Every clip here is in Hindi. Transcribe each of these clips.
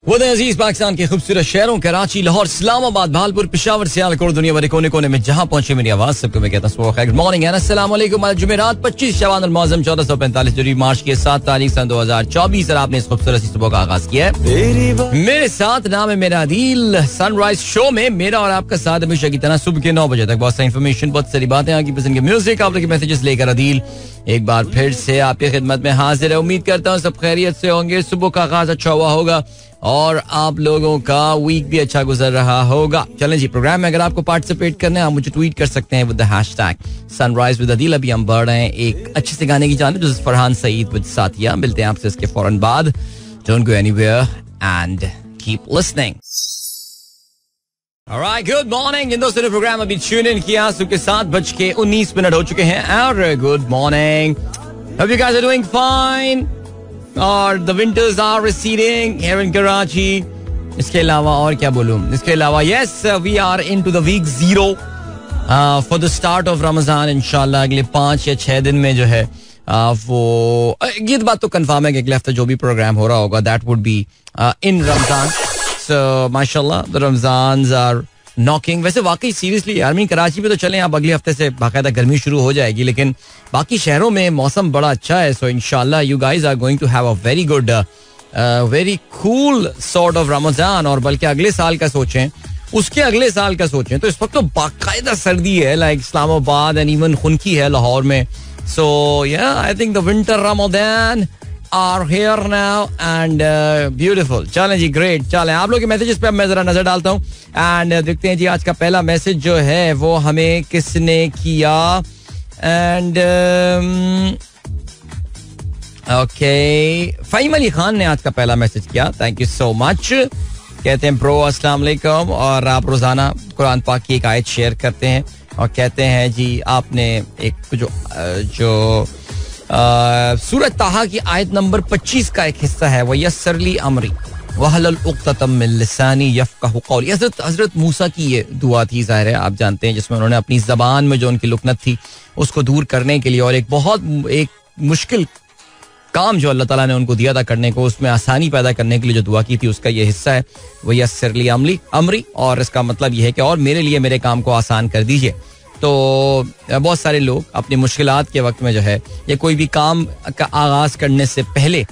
वो अजीज पाकिस्तान के खूबसूरत शहरों कराची, लाहौर, इस्लामाबाद, भालपुर, पेशावर, सियालकोट, दुनिया भर कोने कोने में जहां पहुंचे मेरी आवाज सबको मैं कहता हूं गुड मॉर्निंग एंड अस्सलाम वालेकुम। आज जुमेरात 25 शवान अल-मुअज़्ज़म 1445 जनवरी मार्च की 7 तारीख सन 2024 और आपने इस खूबसूरत सी सुबह का आगाज किया है मेरे साथ। नाम है मेरा आदिल। सनराइज शो में मेरा और आपका साथ हमेशा की तरह सुबह के 9 बजे तक बहुत सारी इन्फॉर्मेशन, बहुत सारी बातें, आपकी पसंद के म्यूजिक, आप लोग के मैसेजेस लेकर आदिल एक बार फिर से आपकी खिदमत में हाजिर है। उम्मीद करता हूँ सब खैरियत से होंगे, सुबह का आगाज अच्छा हुआ होगा और आप लोगों का वीक भी अच्छा गुजर रहा होगा। चलें जी, प्रोग्राम में अगर आपको पार्टिसिपेट करना है आप मुझे ट्वीट कर सकते हैं with the hashtag sunrise with Adeel. अभी हम बढ़ रहे हैं एक अच्छे से गाने की जानिब, जो फरहान सईद विद साथिया। मिलते हैं आपसे इसके फौरन बाद। Don't go anywhere and keep listening. Alright, good morning। इन दोस्तों ने प्रोग्राम अभी ट्यून इन किया। सुबह 7:19 हो चुके हैं और good morning. Hope you guys are doing fine और the winters are receding here in Karachi। इसके अलावा और क्या बोलूं, इसके अलावा yes we are into the week 0 for the start of Ramadan। इंशाल्लाह अगले 5 या 6 दिन में जो है वो ये बात तो कंफर्म है कि अगले हफ्ते जो भी प्रोग्राम हो रहा होगा that would be in Ramadan। So माशाल्लाह the Ramzans are knocking। वैसे वाकई सीरियसली यार, मैं कराची में तो चलें आप अगले हफ्ते से बाकायदा गर्मी शुरू हो जाएगी, लेकिन बाकी शहरों में मौसम बड़ा अच्छा है। सो इंशाल्लाह you guys are going to have a very good very cool sort of Ramzan. और बल्कि अगले साल का सोचें, उसके अगले साल का सोचें तो इस वक्त तो बाकायदा सर्दी है, लाइक इस्लामाबाद एंड इवन खुनकी है लाहौर में। सो या I think the winter Ramzan are here now and beautiful। चलें जी, ग्रेट। चलें आप लोग के मैसेजेस पे अब मैं जरा नजर डालता हूँ एंड देखते हैं जी आज का पहला मैसेज जो है वो हमें किसने किया। एंड ओके, फ़हीम अली खान ने आज का पहला मैसेज किया। Thank you so much. कहते हैं ब्रो अस्सलाम वालेकुम, और आप रोजाना कुरान पाक की एक आयत शेयर करते हैं और कहते हैं जी आपने एक जो सूरत ताहा की आयत नंबर 25 का एक हिस्सा है, वो यस्सरली अमरी वहलुल उक़दतम मिन लिसानी यफ़क़हू क़ौली। हज़रत मूसा की ये दुआ थी, ज़ाहिर है आप जानते हैं, जिसमें उन्होंने अपनी ज़बान में जो उनकी लुकनत थी उसको दूर करने के लिए और एक मुश्किल काम जो अल्लाह ताला ने उनको दिया था करने को, उसमें आसानी पैदा करने के लिए जो दुआ की थी उसका ये हिस्सा है, वो यस्सरली अमरी। और इसका मतलब ये है कि और मेरे लिए मेरे काम को आसान कर दीजिए। तो बहुत सारे लोग अपनी मुश्किलात के वक्त में जो है या कोई भी काम का आगाज करने से पहले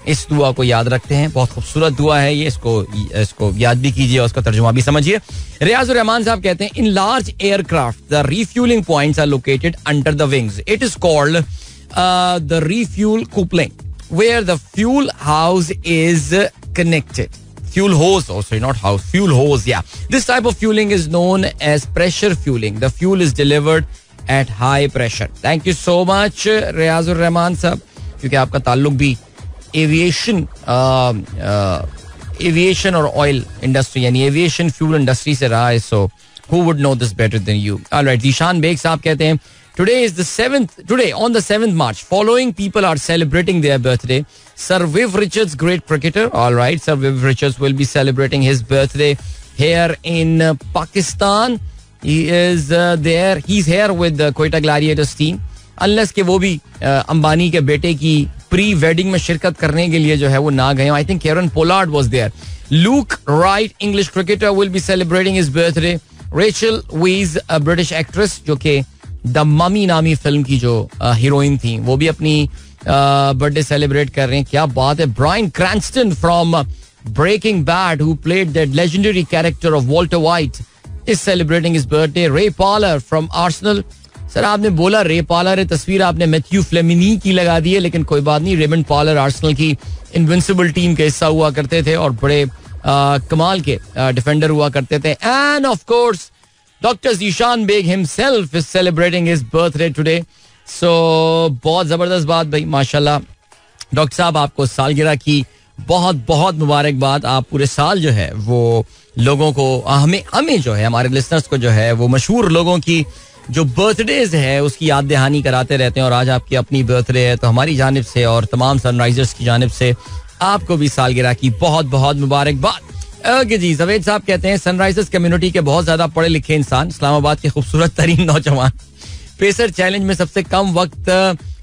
इस दुआ को याद रखते हैं। बहुत खूबसूरत दुआ है ये, इसको याद भी कीजिए और उसका तर्जुमा भी समझिए। रियाजुर रहमान साहब कहते हैं in large aircraft the refuelling points are located under the wings. It is called the refuel coupling where the fuel hose is connected. Fuel hose, oh sorry, not house, fuel hose, yeah. This type of fueling is known as pressure fueling. The fuel is delivered at high pressure. Thank you so much, Riazur Rahman साहब, क्योंकि आपका ताल्लुक भी एविएशन और ऑयल इंडस्ट्री यानी एविएशन फ्यूल इंडस्ट्री से रहा है। So who would know this better than you? All right, Zeeshan Baig साहब कहते हैं Today on the 7th March, following people are celebrating their birthday. Sir Viv Richards, great cricketer. All right, Sir Viv Richards will be celebrating his birthday here in Pakistan. He is there. He's here with the Quetta Gladiators team. Unless कि वो भी अंबानी के बेटे की प्री वेडिंग में शिरकत करने के लिए जो है वो ना गए। I think Kieran Pollard was there. Luke Wright, English cricketer, will be celebrating his birthday. Rachel Weisz, a British actress, जो कि द ममी नामी फिल्म की जो हीरोइन थी, वो भी अपनी बर्थडे सेलिब्रेट कर रहे हैं। क्या बात है। Bryan Cranston from Breaking Bad, who played that legendary character of Walter White, is celebrating his birthday. Ray Poller from Arsenal. Sir आपने बोला रे पॉलर है, तस्वीर आपने मैथ्यू फ्लेमिनी की लगा दी है, लेकिन कोई बात नहीं। रेमंड पॉलर आर्सेनल की इनविंसिबल टीम के हिस्सा हुआ करते थे और बड़े कमाल के डिफेंडर हुआ करते थे। End of course Dr. Zishan Beg himself is celebrating his birthday today. So बहुत जबरदस्त बात भाई, माशाल्लाह। डॉक्टर साहब आपको सालगिरह की बहुत बहुत मुबारकबाद। आप पूरे साल जो है वो लोगों को हमें जो है हमारे लिसनर्स को जो है वो मशहूर लोगों की जो बर्थडेज है उसकी याद दहानी कराते रहते हैं। और आज आपकी अपनी बर्थडे है, तो हमारी जानिब से और तमाम सनराइजर्स की जानिब से आपको भी सालगिरह की बहुत बहुत मुबारकबाद। ओके जी, जवेद साहब कहते हैं सनराइजर्स कम्युनिटी के बहुत ज्यादा पढ़े लिखे इंसान, इस्लामाबाद के खूबसूरत तरीन नौजवान, पेसर चैलेंज में सबसे कम वक्त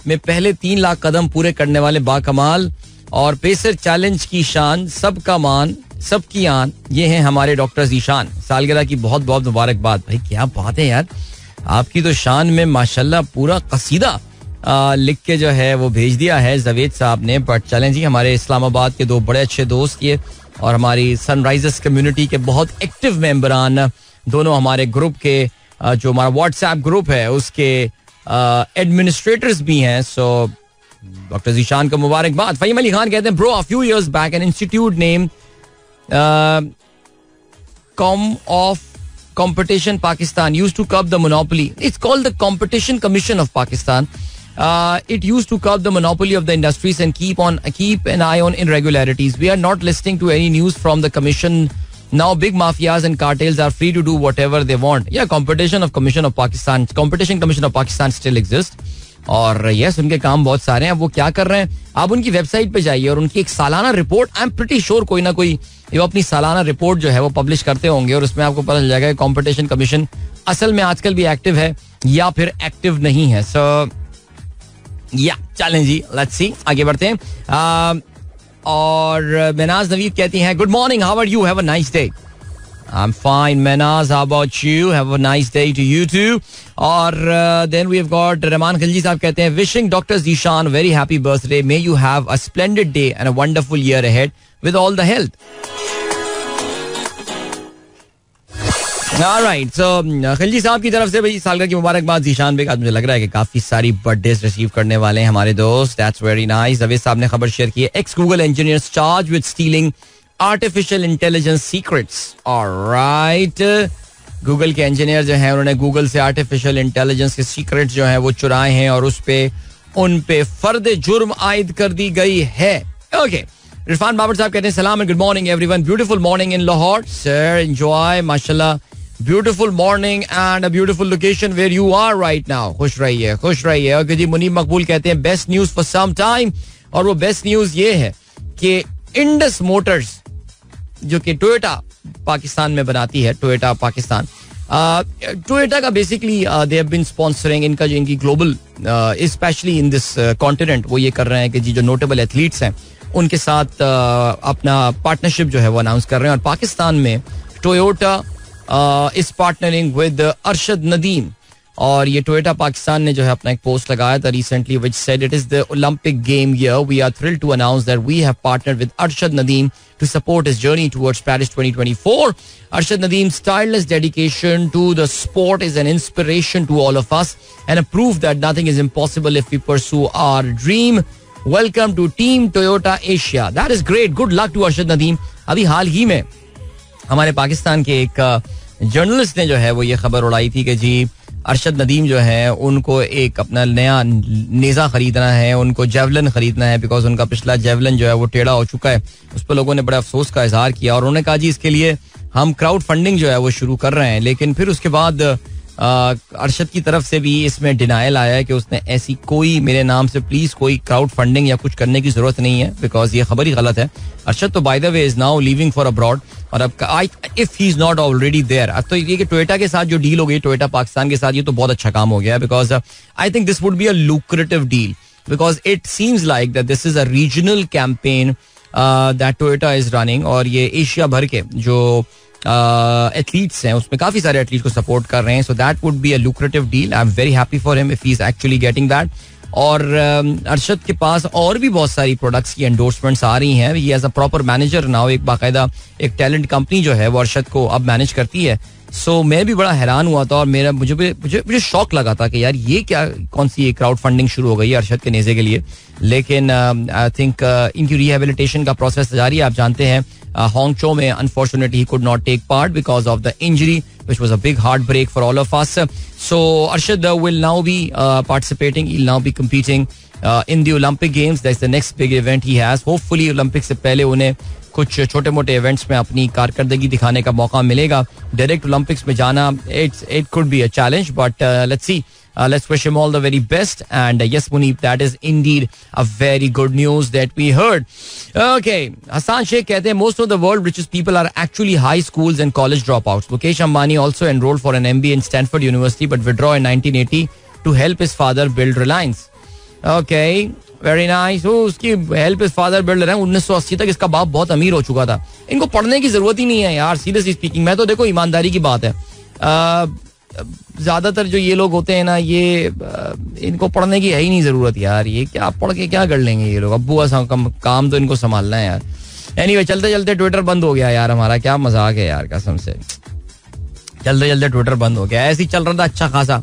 में पहले 3 लाख कदम पूरे करने वाले बाकमाल और पेसर चैलेंज की शान सबका मान सबकी आन, ये हैं हमारे डॉक्टर जीशान. सालगिरह की बहुत बहुत मुबारकबाद. भाई क्या बात है यार, आपकी तो शान में माशाल्लाह पूरा कसीदा लिख के जो है वो भेज दिया है जवेद साहब ने. बट चलें जी, हमारे इस्लामाबाद के दो बड़े अच्छे दोस्त ये और हमारी सनराइजर्स कम्युनिटी के बहुत एक्टिव मेंबरान, दोनों हमारे ग्रुप के जो हमारा व्हाट्सएप ग्रुप है उसके एडमिनिस्ट्रेटर्स भी हैं. सो डॉक्टर जीशान को मुबारकबाद. फहीम अली खान कहते हैं bro, a few years back an institute name Competition Pakistan used to curb the monopoly. It's called the Competition Commission of Pakistan. It used to curb the monopoly of the industries and keep an eye on irregularities. We are not listening to any news from the commission. Now big mafias and cartels are free to do whatever they want. Yeah, Competition Commission of Pakistan still exists. और यस, उनके काम बहुत सारे हैं. वो क्या कर रहे हैं, आप उनकी वेबसाइट पे जाइए और उनकी एक सालाना report, I am pretty sure कोई ना कोई वो अपनी सालाना रिपोर्ट जो है वो पब्लिश करते होंगे और उसमें आपको पता चल जाएगा कि कंपटीशन कमीशन असल में आजकल भी एक्टिव है या फिर एक्टिव नहीं है. सो या चलें जी, लेट्स सी, आगे बढ़ते हैं. और मेनाज नवीद कहती हैं good morning, how are you, have a nice day. I'm fine, Manaz. How about you? Have a nice day to you too. और then we've got Rahman Khilji साहब कहते हैं wishing Dr. Zishan very happy birthday. May you have a splendid day and a wonderful year ahead with all the health. Alright, so Khilji साहब की तरफ से भाई सालगिरह की मुबारकबाद. जीशान बेग, आज मुझे लग रहा है कि काफी सारी बर्थडेज रिसीव करने वाले हैं हमारे दोस्त. That's very nice. जवेद साहब ने खबर शेयर की है, ex Google engineers charged with stealing artificial intelligence secrets. Alright, Google के इंजीनियर जो हैं उन्होंने गूगल से आर्टिफिशियल इंटेलिजेंस के सीक्रेट्स जो हैं वो चुराए हैं और उन पे फर्द जुर्म आयद कर दी गई है. ओके, इरफान बाबर साहब कहते हैं सलाम and good morning everyone, beautiful morning in Lahore. Sir enjoy, माशाल्लाह, beautiful morning and a beautiful location where you are right now. खुश रहिए, खुश रहिए. ओके जी, मुनीब मकबूल कहते हैं best news for some time, और वो बेस्ट न्यूज ये है कि इंडस मोटर्स जो कि टोयोटा पाकिस्तान में बनाती है, टोयोटा पाकिस्तान, टोयोटा का basically they have been sponsoring, इनका जो इनकी global specially in this continent वो ये कर रहे हैं कि जी जो नोटेबल एथलीट्स हैं उनके साथ अपना पार्टनरशिप जो है वो अनाउंस कर रहे हैं. और पाकिस्तान में Toyota is partnering with Arshad Nadeem, और ये टोयोटा पाकिस्तान ने जो है अपना एक पोस्ट लगाया था recently which said it is the Olympic game year, we are thrilled to announce that we have partnered with Arshad Nadeem to support his journey towards Paris 2024. Arshad Nadeem's tireless dedication to the sport is an inspiration to all of us and a proof that nothing is impossible if we pursue our dream. Welcome to Team Toyota Asia. That is great. Good luck to Arshad Nadeem. अभी हाल ही में हमारे पाकिस्तान के एक जर्नलिस्ट ने जो है वो ये खबर उड़ाई थी कि जी अरशद नदीम जो है उनको एक अपना नया नेज़ा खरीदना है, उनको जेवलिन खरीदना है, बिकॉज उनका पिछला जेवलिन जो है वो टेढ़ा हो चुका है. उस पर लोगों ने बड़ा अफसोस का इजहार किया और उन्होंने कहा जी इसके लिए हम क्राउड फंडिंग जो है वो शुरू कर रहे हैं. लेकिन फिर उसके बाद अरशद की तरफ से भी इसमें डिनायल आया है कि उसने ऐसी कोई मेरे नाम से प्लीज कोई क्राउड फंडिंग या कुछ करने की जरूरत नहीं है, बिकॉज ये खबर ही गलत है. अरशद तो by the way is now leaving for abroad, और अब if he is not already there, अब तो ये कि टोयोटा के साथ जो डील हो गई, टोयोटा पाकिस्तान के साथ, ये तो बहुत अच्छा काम हो गया है. Because I think this would be a lucrative deal, because it seems like that this is a regional campaign that Toyota is running, और ये एशिया भर के जो एथलीट्स हैं उसमें काफी सारे एथलीट्स को सपोर्ट कर रहे हैं. So that would be a lucrative deal. I am very happy for him if he is actually getting that. और अरशद के पास और भी बहुत सारी प्रोडक्ट्स की एंडोर्समेंट्स आ रही हैं. ये as a proper manager now एक बाकायदा एक टैलेंट कंपनी जो है वो अरशद को अब मैनेज करती है. सो मैं भी बड़ा हैरान हुआ था और मेरा मुझे शौक लगा था कि यार ये क्या कौन सी क्राउड फंडिंग शुरू हो गई है अरशद के नेज़े के लिए. लेकिन आई थिंक इनकी रिहेबिलिटेशन का प्रोसेस जारी है. आप जानते हैं Hangzhou में unfortunately he could not take part because of the injury, which was a big heartbreak for all of us. So Arshad will now be participating. He'll now be competing in the Olympic Games. That's the next big event he has. Hopefully Olympics से पहले उन्हें कुछ छोटे मोटे इवेंट्स में अपनी कारकर्दगी दिखाने का मौका मिलेगा. डायरेक्ट ओलंपिक्स में जाना it could be a challenge, but let's see. Let's wish him all the very best. And yes, Munib, that is indeed a very good news that we heard. Okay, Hassan Sheikh कहते हैं most of the world richest people are actually high schools and college dropouts. Mukesh Ambani also enrolled for an MBA in Stanford University but withdrew in 1980 to help his father build Reliance. Okay, very nice. उसकी हेल्प इज फादर बिल्डर है. 1980 तक इसका बाप बहुत अमीर हो चुका था. इनको पढ़ने की जरूरत ही नहीं है यार, सीरियसली स्पीकिंग. मैं तो देखो ईमानदारी की बात है, ज्यादातर जो ये लोग होते हैं ना, ये इनको पढ़ने की है ही नहीं जरूरत यार. ये क्या पढ़ के क्या कर लेंगे ये लोग, अब्बू काम तो इनको संभालना है यार. एनीवे, चलते चलते ट्विटर बंद हो गया यार हमारा. क्या मजाक है यार, कसम से. चलते चलते ट्विटर बंद हो गया. ऐसे ही चल रहा था अच्छा खासा,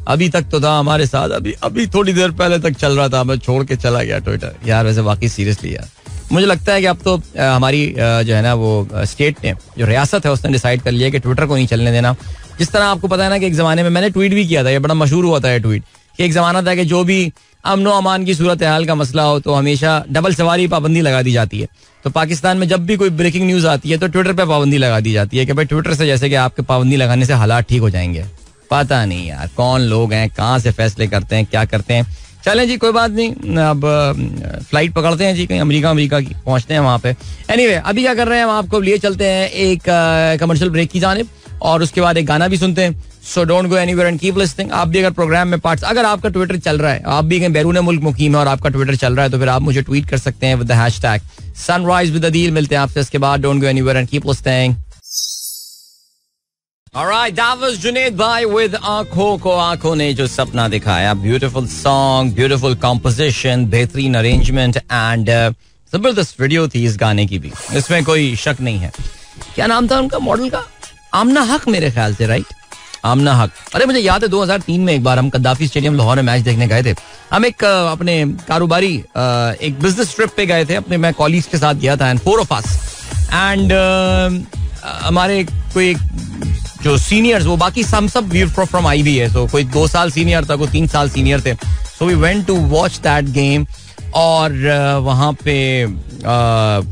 अभी तक तो था हमारे साथ. अभी थोड़ी देर पहले तक चल रहा था, मैं छोड़ के चला गया ट्विटर यार. वैसे वाकई सीरियसली यार, मुझे लगता है कि अब तो हमारी जो है ना वो स्टेट ने, जो रियासत है, उसने डिसाइड कर लिया कि ट्विटर को नहीं चलने देना. जिस तरह आपको पता है ना कि एक जमाने में मैंने ट्वीट भी किया था, ये बड़ा मशहूर हुआ था ये ट्वीट, कि एक जमाना था कि जो भी अमनो अमान की सूरत हाल का मसला हो तो हमेशा डबल सवारी पाबंदी लगा दी जाती है. तो पाकिस्तान में जब भी कोई ब्रेकिंग न्यूज आती है तो ट्विटर पे पाबंदी लगा दी जाती है कि भाई ट्विटर से जैसे कि आपके पाबंदी लगाने से हालात ठीक हो जाएंगे. पता नहीं यार कौन लोग हैं, कहाँ से फैसले करते हैं, क्या करते हैं. चलें जी, कोई बात नहीं. अब फ्लाइट पकड़ते हैं जी, कहीं अमेरिका की पहुंचते हैं वहां पे. एनीवे, अभी क्या कर रहे हैं हम, आपको लिए चलते हैं एक कमर्शियल ब्रेक की जानिब, और उसके बाद एक गाना भी सुनते हैं. So don't go anywhere and keep listening. आप भी अगर प्रोग्राम में पार्ट्स, अगर आपका ट्विटर चल रहा है, आप भी कहीं बैरून मुल्क मुकीम है और आपका ट्विटर चल रहा है, तो फिर आप मुझे ट्वीट कर सकते हैं with the hashtag sunrise with Adeel. मिलते हैं आपसे इसके बाद. Don't go anywhere and keep listening. Alright, that was Junaid bhai with आंखों को आंखों ने जो सपना दिखाया. ब्यूटीफुल सॉन्ग, ब्यूटीफुल कॉम्पोजिशन, बेहतरीन अरेंजमेंट एंड जबरदस्त वीडियो थी इस गाने की भी, इसमें कोई शक नहीं है. क्या नाम था उनका मॉडल का? आमना हक मेरे ख्याल से, राइट? आमना हक. अरे मुझे याद है 2003 में एक बार हम कद्दाफी स्टेडियम लाहौर में मैच देखने गए थे. हम एक अपने कारोबारी एक बिजनेस ट्रिप पे गए थे अपने, मैं कॉलीग्स के साथ गया था, एंड 4 of us. एंड हमारे कोई जो सीनियर्स, वो बाकी हम सब वी फ्रॉम आईबी है, तो कोई 2 साल सीनियर था, कोई 3 साल सीनियर थे. So we went to watch that game. और वहाँ पे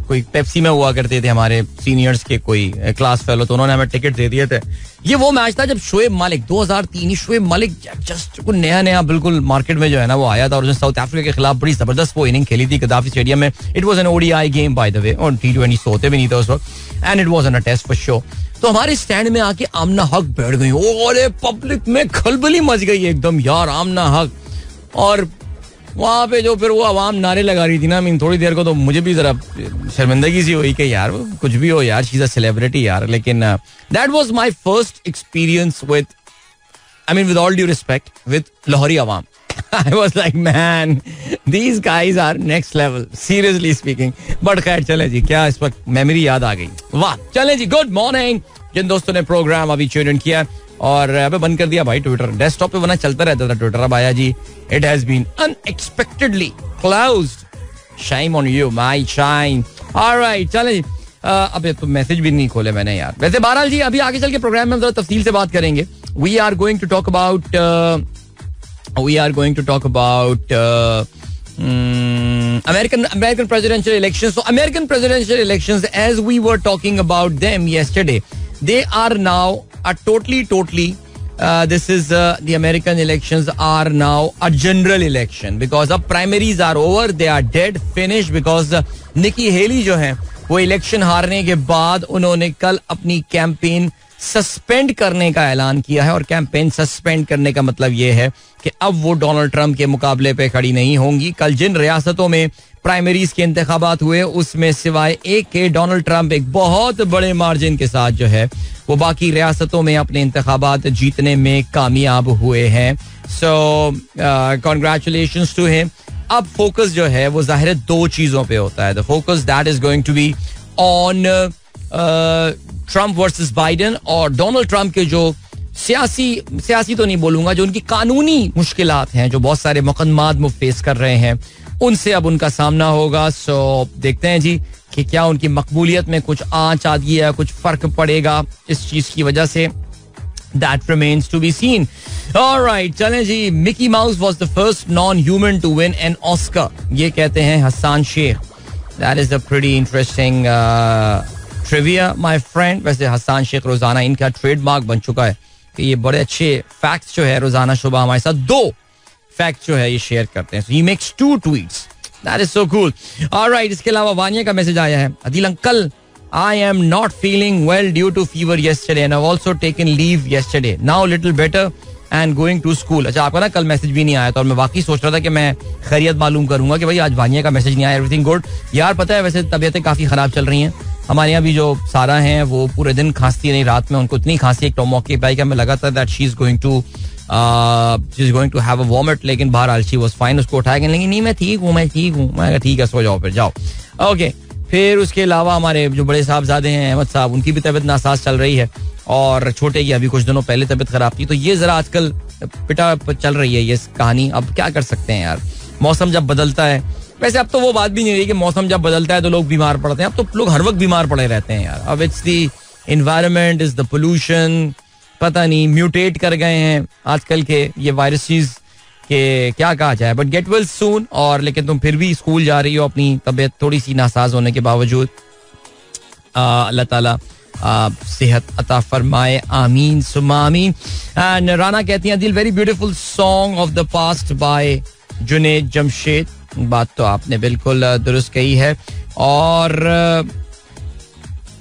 कोई पेप्सी में हुआ करते थे हमारे सीनियर्स के कोई क्लास फेलो, तो उन्होंने हमें टिकट दे दिए थे. ये वो मैच था जब शोएब मालिक 2003 शोएब मालिक जस्ट को नया बिल्कुल मार्केट में जो है ना वो आया था, और उसने साउथ अफ्रीका के खिलाफ बड़ी जबरदस्त वो इनिंग खेली थी कद्दाफी स्टेडियम में. It was an ODI game by the way, और T20 होते भी नहीं थे उस वक्त, and it was an a test for show. तो हमारे स्टैंड में आके आमना हक बैठ गई. और पब्लिक में खलबली मच गई एकदम यार, आमना हक. और वहां पे जो फिर वो आवाम नारे लगा रही थी ना, मीन थोड़ी देर को तो मुझे भी जरा शर्मिंदगी सी हुई कि यार कुछ भी हो यार, शी इज अ सेलिब्रिटी यार. लेकिन that was my first experience with, I mean with all due respect, with Lahori Awam. I was like, man, these guys are next level, seriously speaking. But खैर चले जी, क्या इस वक्त मेमोरी याद आ गई. वाह, चले जी, गुड मॉर्निंग जिन दोस्तों ने प्रोग्राम अभी ट्यून इन किया. और अबे बंद कर दिया भाई ट्विटर, डेस्कटॉप पे बना चलता रहता था ट्विटर, अब आया जी. It has been unexpectedly closed. Shame on you my shine. Alright, चले जी. अबे तो मैसेज भी नहीं खोले मैंने यार. वैसे बहरहाल जी, अभी आगे चल के प्रोग्राम में हम जरा तफसील से बात करेंगे. We are going to talk about American presidential elections. So American presidential elections, as we were talking about them yesterday, they are now a totally this is the American elections are now a general election, because the primaries are over, they are dead, finished, because Nikki Haley जो है वो इलेक्शन हारने के बाद उन्होंने कल अपनी कैंपेन सस्पेंड करने का ऐलान किया है. और कैंपेन सस्पेंड करने का मतलब ये है कि अब वो डोनाल्ड ट्रंप के मुकाबले पे खड़ी नहीं होंगी. कल जिन रियासतों में प्राइमरीज के इंतखाबात हुए उसमें सिवाय एक के डोनाल्ड ट्रंप एक बहुत बड़े मार्जिन के साथ जो है वो बाकी रियासतों में अपने इंतखाबात जीतने में कामयाब हुए हैं. So congratulations to him. अब फोकस जो है वो जाहिर 2 चीजों पे होता है. The focus that is going to be on Trump versus Biden, और डोनाल्ड ट्रंप के जो सियासी तो नहीं बोलूंगा, जो उनकी कानूनी मुश्किलात हैं, जो बहुत सारे मुकदमात वो फेस कर रहे हैं, उनसे अब उनका सामना होगा. सो देखते हैं जी कि क्या उनकी मकबूलियत में कुछ आंच आती है, कुछ फर्क पड़ेगा इस चीज की वजह से. That remains to be seen. All right, चलें जी. Mickey Mouse was the first non-human to win an Oscar. ये कहते हैं Hasan Sheikh. That is a pretty interesting trivia, my friend. वैसे हसन शेख रोजाना इनका ट्रेडमार्क बन चुका है कि ये बड़े अच्छे फैक्ट्स जो है रोजाना सुबह हमारे साथ 2 फैक्ट्स जो है ये शेयर करते हैं. So he makes 2 tweets. That is so cool. All right, इसके अलावा वानिया का मैसेज आया है. Adil uncle, I am not feeling well due to fever yesterday and I've also taken leave yesterday. Now a little better. And going to school. अच्छा, आपका ना कल मैसेज भी नहीं आया था और मैं वाकई सोच रहा था कि मैं खैरियत मालूम करूंगा कि भाई आज वानिया का मैसेज नहीं आया. एवरीथिंग गुड यार. पता है वैसे तबीयतें काफ़ी ख़राब चल रही हैं हमारे यहाँ भी. जो सारा हैं वो पूरे दिन खांसती नहीं, रात में उनको इतनी खांसी एक मौके पे आई कि हमें लगा था that she is going to have a vomit, लेकिन बहरहाल शी वाज फाइन. उसको उठाया कि नहीं मैं ठीक हूँ. मैं ठीक है, सो जाओ फिर जाओ. ओके. फिर उसके अलावा हमारे जो बड़े साहबजादे हैं अहमद साहब, उनकी भी तबीयत नासाज चल रही है और छोटे की अभी कुछ दिनों पहले तबीयत खराब थी. तो ये जरा आजकल पिटा चल रही है ये कहानी. अब क्या कर सकते हैं यार, मौसम जब बदलता है. वैसे अब तो वो बात भी नहीं रही कि मौसम जब बदलता है तो लोग बीमार पड़ते हैं. अब तो लोग हर वक्त बीमार पड़े रहते हैं यार. अब it's the environment, is the pollution, पता नहीं म्यूटेट कर गए हैं आजकल के ये वायरसेस के क्या कहा जाए. But get well soon. और लेकिन तुम फिर भी स्कूल जा रही हो अपनी तबीयत थोड़ी सी नासाज होने के बावजूद. अल्लाह ताला सेहत अता फरमाए, आमीन सुम्मा आमीन. एंड राना कहती हैं दिल very beautiful song of the past by Junaid Jamshed. बात तो आपने बिल्कुल दुरुस्त कही है. और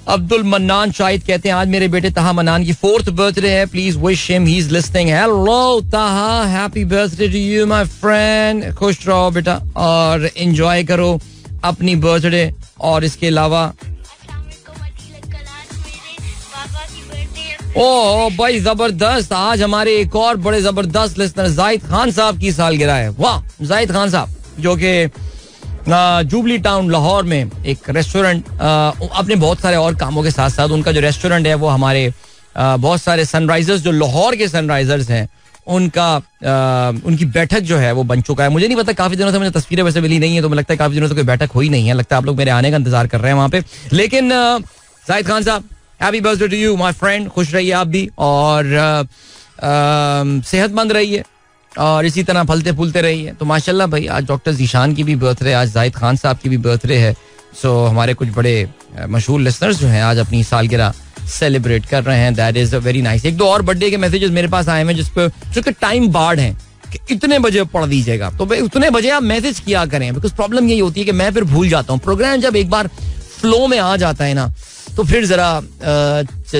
अब्दुल मन्नान शाहिद कहते हैं आज मेरे बेटे ताहा मन्नान की 4th बर्थडे है, please wish him, he is listening. Hello Taha, happy birthday to you my friend. खुश रहो बेटा और एंजॉय करो अपनी बर्थडे. और इसके अलावा ओह भाई जबरदस्त, आज हमारे एक और बड़े जबरदस्त लिसनर जाहिद खान साहब की सालगिरह है. वाह, जाहिद खान साहब जो कि जुबली टाउन लाहौर में एक रेस्टोरेंट, अपने बहुत सारे और कामों के साथ साथ उनका जो रेस्टोरेंट है वो हमारे बहुत सारे सनराइजर्स जो लाहौर के सनराइजर्स हैं उनकी बैठक जो है वो बन चुका है. मुझे नहीं पता, काफी दिनों से मुझे तस्वीरें वैसे मिली नहीं है तो मुझे लगता है काफी दिनों से कोई बैठक हुई नहीं है. लगता है आप लोग मेरे आने का इंतजार कर रहे हैं वहां पे. लेकिन जाहिद खान साहब, happy birthday to you my friend. खुश रहिए आप भी और सेहतमंद रहिए और इसी तरह फलते फूलते रहिए. तो माशाल्लाह भाई, आज डॉक्टर जीशान की भी बर्थडे, आज जाहिद खान साहब की भी बर्थडे है. सो हमारे कुछ बड़े मशहूर लिसनर्स जो हैं आज अपनी सालगिरह सेलिब्रेट कर रहे हैं. That is very nice. एक दो और बर्थडे के मैसेजेस मेरे पास आए हैं जिसपे जो कि टाइम बार्ड हैं कि इतने बजे पढ़ दीजिएगा. तो भाई उतने बजे आप मैसेज किया करें, बिकॉज प्रॉब्लम यही होती है कि मैं फिर भूल जाता हूँ. प्रोग्राम जब एक बार फ्लो में आ जाता है ना तो फिर जरा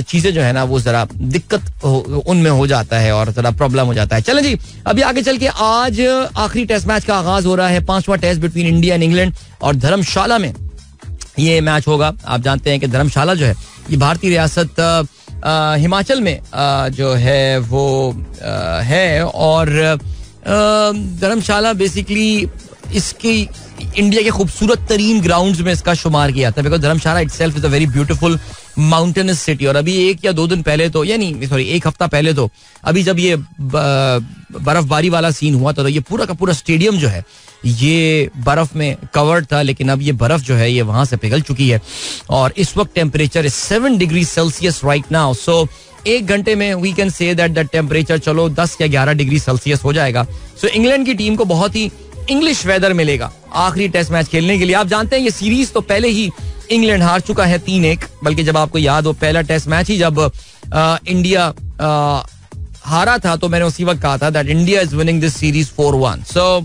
चीजें जो है ना वो जरा दिक्कत उनमें हो जाता है और जरा प्रॉब्लम हो जाता है. चलें जी, अभी आगे चल के आज आखिरी टेस्ट मैच का आगाज हो रहा है. 5वां test between India and England और धर्मशाला में ये मैच होगा. आप जानते हैं कि धर्मशाला जो है ये भारतीय रियासत हिमाचल में जो है वो है. और धर्मशाला बेसिकली इसकी इंडिया के खूबसूरत तरीन ग्राउंड्स में इसका शुमार किया था, because Dharamshala itself is a very beautiful mountainous city. और अभी 1 या 2 दिन पहले तो, यानी सॉरी 1 हफ्ता पहले तो, अभी जब ये बर्फबारी वाला सीन हुआ था तो ये पूरा का पूरा स्टेडियम जो है ये बर्फ में कवर्ड था. लेकिन अब ये बर्फ जो है ये वहां से पिघल चुकी है और इस वक्त temperature is 7 degree Celsius right now. So 1 घंटे में we can say that the temperature चलो 10 या 11 डिग्री सेल्सियस हो जाएगा. सो इंग्लैंड की टीम को बहुत ही इंग्लिश वेदर मिलेगा आखिरी टेस्ट मैच खेलने के लिए. आप जानते हैं ये सीरीज तो पहले ही इंग्लैंड हार चुका है 3-1. बल्कि जब आपको याद हो पहला टेस्ट मैच ही जब इंडिया हारा था तो मैंने उसी वक्त कहा था that India is winning this series 4-1. सो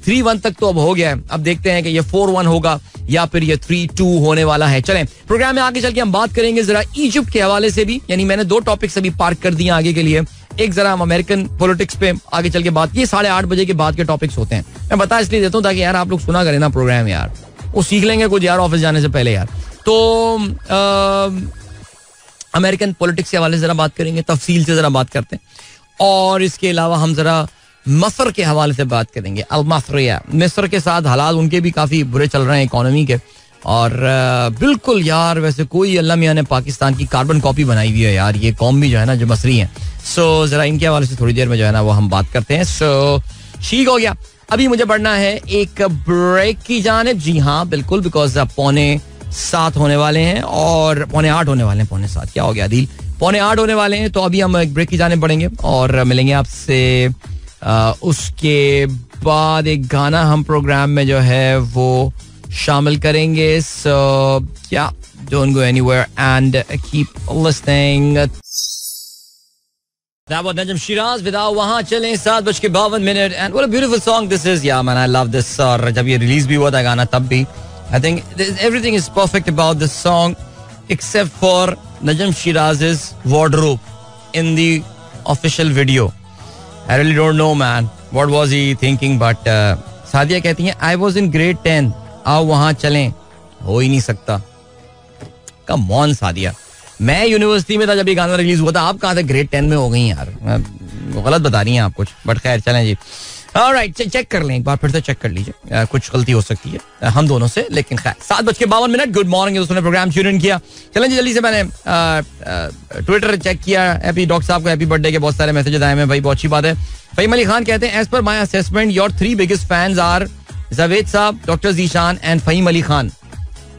3-1 तक तो अब हो गया है. अब देखते हैं कि ये 4-1 होगा या फिर ये 3-2 होने वाला है. चलें प्रोग्राम में आगे चल के हम बात करेंगे जरा इजिप्ट के हवाले से भी. यानी मैंने 2 टॉपिक्स अभी पार्क कर दिए आगे के लिए. एक जरा हम अमेरिकन पॉलिटिक्स पे आगे चल के बात, ये 8:30 बजे के बाद के टॉपिक्स होते हैं. मैं बता इसलिए देता हूँ ताकि यार आप लोग सुना करें ना प्रोग्राम यार, वो सीख लेंगे कुछ यार ऑफिस जाने से पहले यार. तो अमेरिकन पॉलिटिक्स के हवाले से जरा बात करेंगे, तफसील से जरा बात करते हैं. और इसके अलावा हम जरा मसर के हवाले से बात करेंगे. अल मसरिया, मिस्र के साथ हालात उनके भी काफी बुरे चल रहे हैं इकोनॉमी के. और बिल्कुल यार वैसे कोई अल्लाह मियां ने पाकिस्तान की कार्बन कॉपी बनाई हुई है यार, ये कौम भी जो है ना जो मसरी है. सो जरा इनके हवाले से थोड़ी देर में जो है ना वो हम बात करते हैं. सो ठीक हो गया. अभी मुझे बढ़ना है एक ब्रेक की जानिब. जी हाँ बिल्कुल, बिकॉज 7:15 होने वाले हैं और 7:45 होने वाले हैं. 7:15 क्या हो गया दिल, 7:45 होने वाले हैं. तो अभी हम एक ब्रेक की जानिब बढ़ेंगे और मिलेंगे आपसे. उसके बाद एक गाना हम प्रोग्राम में जो है वो शामिल करेंगे. So yeah don't go anywhere and keep listening. Najam Sheraz विदाउ वहां चलें 7:52 and what a beautiful song this is. Yeah man I love this. और जब ये रिलीज भी हुआ था गाना तब भी I think everything is perfect about this song except for Najam Sheraz's wardrobe in the official video. I really don't know man. What was he thinking? But Sadia कहती हैं I was in grade 10. आओ वहाँ चलें. हो ही नहीं सकता. Come on Sadia. मैं यूनिवर्सिटी में था जब ये गाना रिलीज हुआ था. आप कहाँ थे? ग्रेड 10 में हो गई यार. गलत बता रही हैं आप कुछ. बट खैर चलें जी. ऑलराइट, चेक कर लें एक बार, फिर से चेक कर लीजिए. कुछ गलती हो सकती है हम दोनों से, लेकिन खैर. 7:52. गुड मॉर्निंग दोस्तों ने प्रोग्राम ट्यून इन किया. चलें जी, जल्दी से मैंने ट्विटर चेक किया. हैप्पी डॉक्टर साहब को हैप्पी बर्थडे के बहुत सारे मैसेजेस आए हैं भाई, बहुत अच्छी बात है. फहीम अली खान कहते हैं as per my assessment your 3 biggest fans are Javed साहब, डॉक्टर जीशान एंड फहीम अली खान.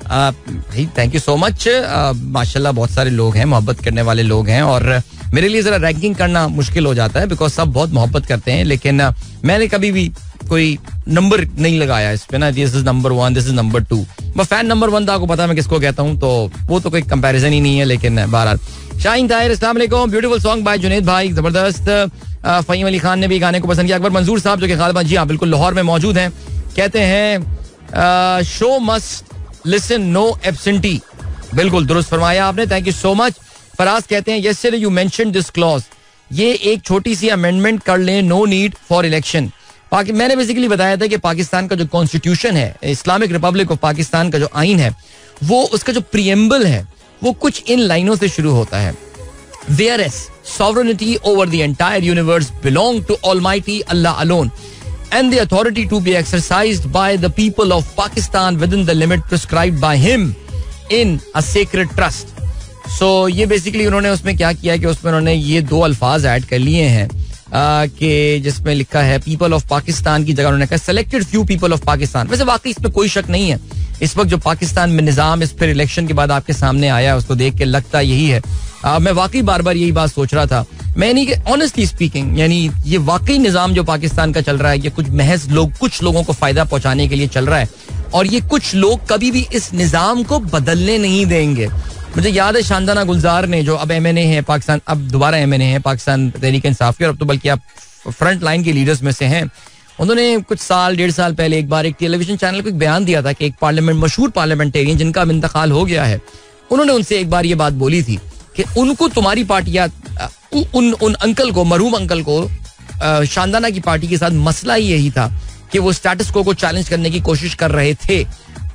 भाई थैंक यू सो मच. माशाल्लाह बहुत सारे लोग हैं, मोहब्बत करने वाले लोग हैं, और मेरे लिए जरा रैंकिंग करना मुश्किल हो जाता है बिकॉज सब बहुत मोहब्बत करते हैं, लेकिन मैंने कभी भी कोई नंबर नहीं लगाया इस पे ना. This is number 1, this is number 2. मैं फैन नंबर 1 था, आपको पता है मैं किसको कहता हूँ, तो वो तो कोई कंपैरिजन ही नहीं है. लेकिन बहरहाल शाहीन ताहिर, अस्सलाम वालेकुम, ब्यूटीफुल सॉन्ग बाय जुनैद भाई, जबरदस्त. फहीम अली खान ने भी गाने को पसंद किया. अकबर मंजूर साहब जो कि गालिबा जी हाँ बिल्कुल लाहौर में मौजूद हैं, कहते हैं show must listen no absentee. बिल्कुल दुरुस्त फरमाया आपने, thank you so much. Faraz कहते हैं yesterday you mentioned this clause, ये एक छोटी सी अमेंडमेंट कर लें, नो नीड फॉर इलेक्शन. मैंने बेसिकली बताया था कि पाकिस्तान का जो कॉन्स्टिट्यूशन है, इस्लामिक रिपब्लिक ऑफ पाकिस्तान का जो आइन है, वो उसका जो प्रीएम्बल है वो कुछ इन लाइनों से शुरू होता है. Whereas sovereignty over the entire universe belong to Almighty Allah alone, and the authority to be exercised by the people of Pakistan within the limit prescribed by him in a sacred trust. So ये बेसिकली उन्होंने उसमें क्या किया कि उसमें उन्होंने ये 2 अल्फाज ऐड कर लिए हैं कि जिसमें लिखा है पीपल ऑफ पाकिस्तान की जगह उन्होंने कहा selected few people of Pakistan. वैसे वाकई इसमें कोई शक नहीं है, इस वक्त जो पाकिस्तान में निज़ाम इस पर इलेक्शन के बाद आपके सामने आया है, उसको देख के लगता यही है. मैं वाकई बार बार यही बात सोच रहा था. मैं नहीं कि ऑनेस्टली स्पीकिंग, यानी ये वाकई निज़ाम जो पाकिस्तान का चल रहा है, ये कुछ महज कुछ लोगों को फायदा पहुंचाने के लिए चल रहा है, और ये कुछ लोग कभी भी इस निज़ाम को बदलने नहीं देंगे. मुझे याद है शांदाना गुलजार ने, जो अब MNA है पाकिस्तान, अब दोबारा MNA है पाकिस्तान तहरीक इंसाफ की, और अब तो बल्कि आप फ्रंट लाइन के लीडर्स में से हैं. उन्होंने कुछ साल 1.5 साल पहले एक बार एक टेलीविजन चैनल को एक बयान दिया था कि एक मशहूर पार्लियामेंटेरियन जिनका अब इंतकाल हो गया है, उन्होंने उनसे एक बार ये बात बोली थी कि उनको तुम्हारी पार्टी या उन अंकल को, मरहूम अंकल को, शांदाना की पार्टी के साथ मसला ही यही था कि वो स्टेटस को चैलेंज करने की कोशिश कर रहे थे,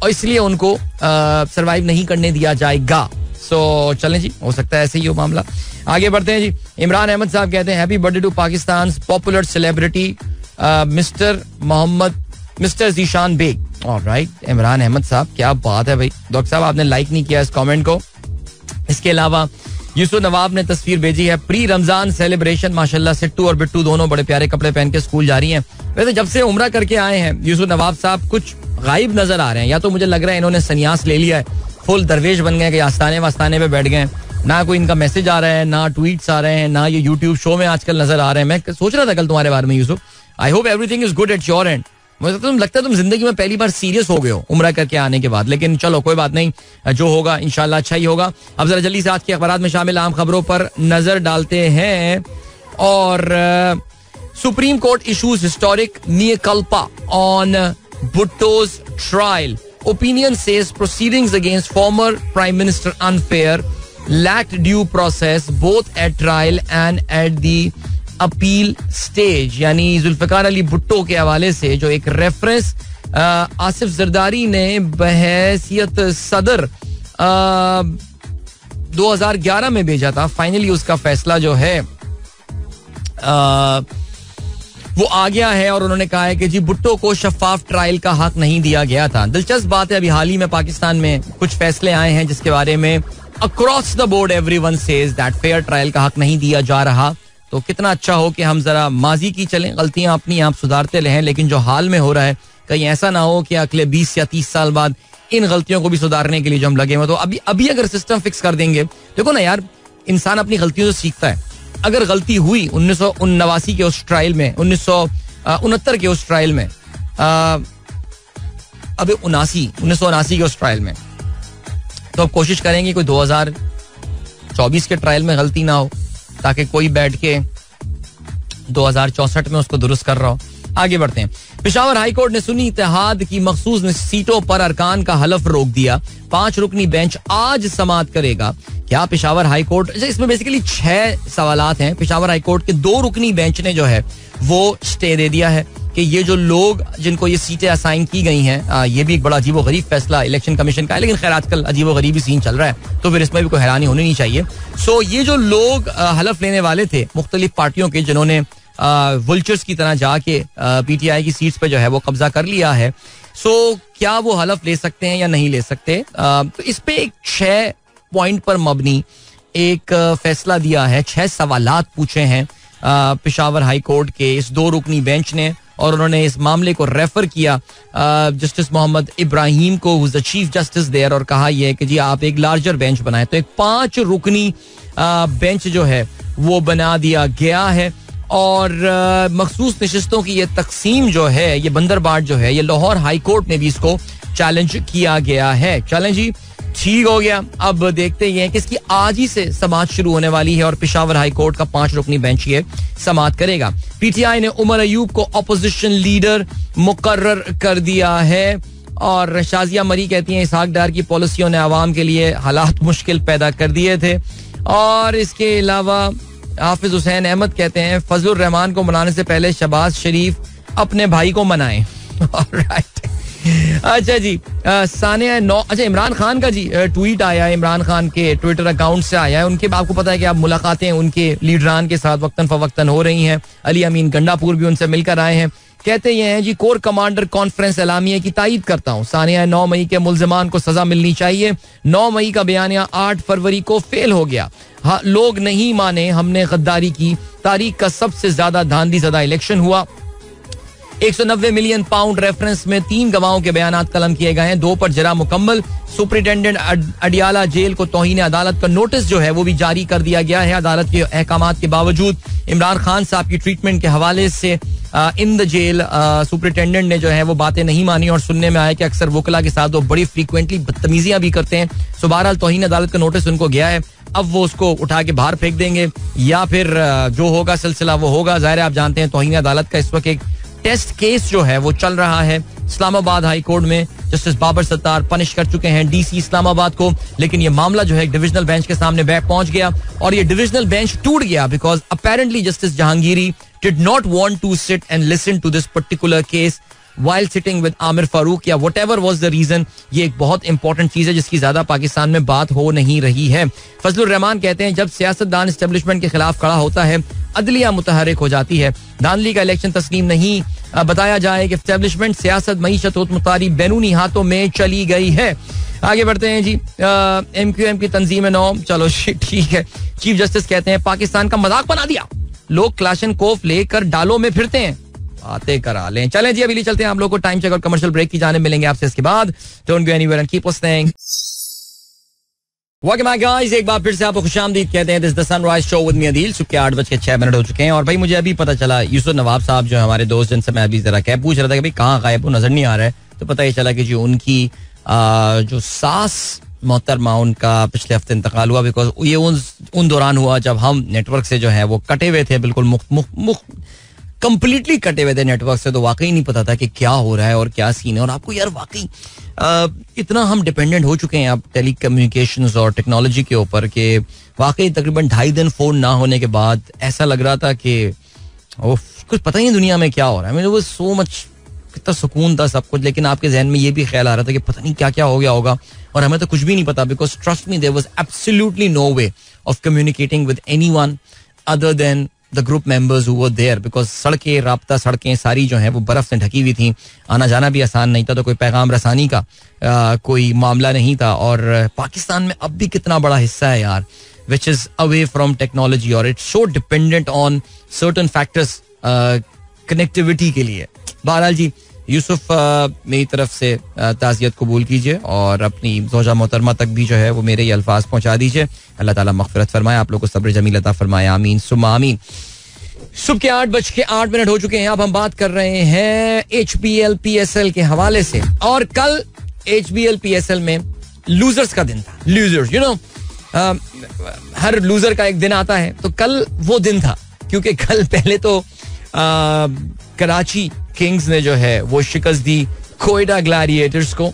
और इसलिए उनको सरवाइव नहीं करने दिया जाएगा. सो चलें जी, हो सकता है ऐसे ही हो मामला. आगे बढ़ते हैं जी. इमरान अहमद साहब कहते हैं happy birthday to Pakistan popular celebrity mister Zeeshan Baig. Alright Imran Ahmed साहब, क्या बात है भाई. डॉक्टर साहब आपने लाइक नहीं किया इस कमेंट को. इसके अलावा यूसुफ नवाब ने तस्वीर भेजी है, प्री रमजान सेलिब्रेशन. माशाल्लाह सिट्टू और बिट्टू दोनों बड़े प्यारे कपड़े पहन के स्कूल जा रही हैं. वैसे जब से उम्रा करके आए हैं यूसुफ नवाब साहब कुछ गायब नजर आ रहे हैं, या तो मुझे लग रहा है इन्होंने संन्यास ले लिया है, फुल दरवेश बन गए कि आस्ताने वास्ताने पे बैठ गए. ना कोई इनका मैसेज आ रहा है, ना ट्वीट्स आ रहे हैं, ना ये यूट्यूब शो में आजकल नजर आ रहे हैं. मैं सोच रहा था कल तुम्हारे बारे में Yusuf, I hope everything is good at your and. मुझे तुम लगता है तुम जिंदगी में पहली बार सीरियस हो गए हो उम्रा करके आने के बाद, लेकिन चलो कोई बात नहीं, जो होगा इंशाल्लाह अच्छा ही होगा. अब जरा जल्दी से आज के अखबार में शामिल आम खबरों पर नजर डालते हैं. और Supreme Court issues historic mea culpa on Bhutto's trial. Opinion says proceedings against former Prime Minister unfair, lacked due process both at trial and at the appeal stage. यानी जुल्फिकार अली भुट्टो के हवाले से जो एक रेफरेंस आसिफ जरदारी ने बहैसियत सदर 2011 में भेजा था, फाइनली उसका फैसला जो है वो आ गया है, और उन्होंने कहा है कि जी भुट्टो को शफाफ ट्रायल का हक नहीं दिया गया था. दिलचस्प बात है, अभी हाल ही में पाकिस्तान में कुछ फैसले आए हैं जिसके बारे में across the board everyone says that fair trial का हक नहीं दिया जा रहा. तो कितना अच्छा हो कि हम जरा माजी की चलें, गलतियां अपनी आप सुधारते रहें, लेकिन जो हाल में हो रहा है कहीं ऐसा ना हो कि अगले 20 या 30 साल बाद इन गलतियों को भी सुधारने के लिए जो हम लगे हुए, तो अभी अगर सिस्टम फिक्स कर देंगे. देखो ना यार, इंसान अपनी गलतियों से सीखता है. अगर गलती हुई 1979 के उस ट्रायल में, 1969 के उस ट्रायल में, अब 1979 के उस ट्रायल में, तो अब कोशिश करेंगे कोई 2024 के ट्रायल में गलती ना हो, ताकि कोई बैठ के 2064 में उसको दुरुस्त कर रहा हो. आगे बढ़ते हैं. पेशावर हाई कोर्ट ने सुन्नी इत्तेहाद की मखसूस सीटों पर अरकान का हलफ रोक दिया. 5 रुकनी बेंच आज समाअत करेगा. क्या पेशावर हाई कोर्ट, इसमें बेसिकली 6 सवालात हैं. पेशावर हाई कोर्ट के 2 रुकनी बेंच ने जो है वो स्टे दे दिया है कि ये जो लोग जिनको ये सीटें असाइन की गई हैं, ये भी एक बड़ा अजीब व गरीब फैसला इलेक्शन कमीशन का है, लेकिन खैर आजकल अजीब व गरीब ही सीन चल रहा है, तो फिर इसमें भी कोई हैरानी होनी नहीं चाहिए. सो ये जो लोग हलफ लेने वाले थे मुख्तलिफ पार्टियों के, जिन्होंने वुल्चर्स की तरह जाके पीटीआई की सीट्स पे जो है वो कब्जा कर लिया है, सो क्या वो हलफ ले सकते हैं या नहीं ले सकते? तो इस पे एक 6 पॉइंट पर मबनी एक फैसला दिया है. 6 सवालात पूछे हैं पेशावर हाई कोर्ट के इस 2 रुकनी बेंच ने, और उन्होंने इस मामले को रेफर किया जस्टिस मोहम्मद इब्राहिम को, who is the chief justice there, और कहा यह कि जी आप एक लार्जर बेंच बनाएं. तो एक 5 रुकनी बेंच जो है वो बना दिया गया है. और मखसूस नशिस्तों की ये तकसीम जो है, ये बंदरबाट जो है, ये लाहौर हाई कोर्ट ने भी इसको चैलेंज किया गया है. चैलेंज ही ठीक हो गया. अब देखते ही हैं कि इसकी आज ही से समाअत शुरू होने वाली है और पेशावर हाई कोर्ट का 5 रुकनी बेंच ये समाअत करेगा. पीटीआई ने उमर अयूब को अपोजिशन लीडर मुकर्रर कर दिया है. और शाजिया मरी कहती हैं इसहाक डार की पॉलिसियों ने आवाम के लिए हालात मुश्किल पैदा कर दिए थे. और इसके अलावा हाफिज हुसैन अहमद कहते हैं फजलुर रहमान को मनाने से पहले शहबाज शरीफ अपने भाई को मनाएं. राइट. अच्छा जी, सानिया अच्छा इमरान खान का जी ट्वीट आया है, इमरान खान के ट्विटर अकाउंट से आया है. उनके आपको पता है कि आप मुलाकातें उनके लीडरान के साथ वक्तन फवक्तन हो रही हैं. अली अमीन गंडापुर भी उनसे मिलकर आए हैं. कहते ये हैं जी, कोर कमांडर कॉन्फ्रेंस एलामिया की तायीद करता हूँ. सानिया 9 मई के मुल्जिमान को सजा मिलनी चाहिए. 9 मई का बयानिया 8 फरवरी को फेल हो गया. हाँ, लोग नहीं माने, हमने गद्दारी की. तारीख का सबसे ज्यादा धांधलीज़दा इलेक्शन हुआ. 190 मिलियन पाउंड रेफरेंस में 3 गवाहों के बयान कलम किए गए हैं. 2 पर जरा मुकम्मल. सुपरिटेंडेंट अडियाला जेल को तौहीन अदालत का नोटिस जो है वो भी जारी कर दिया गया है. अदालत के अहकामात के बावजूद इमरान खान साहब की ट्रीटमेंट के हवाले से इन द जेल सुपरिटेंडेंट ने जो है वो बातें नहीं मानी. और सुनने में आया कि अक्सर वकला के साथ वो बड़ी फ्रीक्वेंटली बदतमीजियां भी करते हैं. सो बहरहाल तौहीन अदालत का नोटिस उनको गया है. अब वो उसको उठा के बाहर फेंक देंगे या फिर जो होगा सिलसिला वो होगा. जाहिर है आप जानते हैं तौहीन अदालत का इस वक्त एक टेस्ट केस जो है वो चल रहा है इस्लामाबाद हाई कोर्ट में. जस्टिस बाबर सत्तार पनिश कर चुके हैं डीसी इस्लामाबाद को, लेकिन ये मामला जो है डिविजनल बेंच के सामने पहुंच गया और ये डिविजनल बेंच टूट गया because apparently justice Jahangiri did not want to sit and listen to this particular case while sitting with Aamir Farooq या whatever was the reason. ये एक बहुत इंपॉर्टेंट चीज है जिसकी ज्यादा पाकिस्तान में बात हो नहीं रही है. फजलुर रहमान कहते हैं जब सियासतदान एस्टेब्लिशमेंट के खिलाफ खड़ा होता है अदलिया मुतहरिक हो जाती है. धांधली का इलेक्शन तस्लीम नहीं बताया जाए कि एस्टेब्लिशमेंट सियासत मईशत मुतारी बैरूनी हाथों में चली गई है. आगे बढ़ते हैं जी. MQM की तंजीम 9. चलो ठीक है. चीफ जस्टिस कहते हैं पाकिस्तान का मजाक बना दिया. लोग क्लाशनकोफ लेकर डालों में फिरते हैं. बातें करा लें. चलें जी अभी चलते हैं. आप लोगों को टाइम चेक और कमर्शियल ब्रेक की जानिब मिलेंगे आपसे इसके बाद. Don't go anywhere and keep listening. Welcome back guys. एक बार फिर से आपको खुशामदीद कहते हैं. This the sunrise show with me Adeel. सुबह के 8:06 हो चुके हैं और भाई मुझे अभी पता चला यूसुफ नवाब साहब जो हमारे दोस्त जिनसे मैं अभी जरा क्या पूछ रहा था कि भाई कहाँ गायब, नजर नहीं आ रहा है, तो पता ही चला कि जी उनकी जो सास मोहतरमा उनका पिछले हफ्ते इंतकाल हुआ. बिकॉज ये उन दौरान हुआ जब हम नेटवर्क से जो है वो कटे हुए थे, बिल्कुल कंप्लीटली कटे हुए थे नेटवर्क से. तो वाकई नहीं पता था कि क्या हो रहा है और क्या सीन है. और आपको यार वाकई इतना हम डिपेंडेंट हो चुके हैं अब टेली कम्युनिकेशंस और टेक्नोलॉजी के ऊपर कि वाकई तकरीबन 2.5 दिन फोन ना होने के बाद ऐसा लग रहा था कि कुछ पता ही नहीं दुनिया में क्या हो रहा है. मेरे वो सो मच कितना सुकून था सब कुछ. लेकिन आपके जहन में ये भी ख्याल आ रहा था कि पता नहीं क्या क्या हो गया होगा और हमें तो कुछ भी नहीं पता. Because trust me there was absolutely no way of communicating with anyone other than the group members who were there. Because सड़कें सारी जो हैं वो बर्फ से ढकी हुई थी. आना जाना भी आसान नहीं था. तो कोई पैगाम रसानी का कोई मामला नहीं था. और पाकिस्तान में अब भी कितना बड़ा हिस्सा है यार which is away from technology और it's so dependent on certain factors connectivity के लिए. बहरहाल जी यूसुफ मेरी तरफ से ताज़ियत कबूल कीजिए और अपनी ज़ौजा मोहतरमा तक भी जो है वो मेरे ये अल्फाज पहुंचा दीजिए. अल्लाह ताला मग़फ़िरत फरमाए, आप लोग को सब्र जमील अता फरमाए. आमीन सुम्मा आमीन. सुबह के 8:08 हो चुके हैं. अब हम बात कर रहे हैं HBL PSL के हवाले से. और कल HBL PSL में लूजर्स का दिन था. Losers you know her loser का एक दिन आता है. तो कल वो दिन था क्योंकि कल पहले तो कराची किंग्स ने जो है वो शिकस्त दी कोयटा ग्लैडिएटर्स को.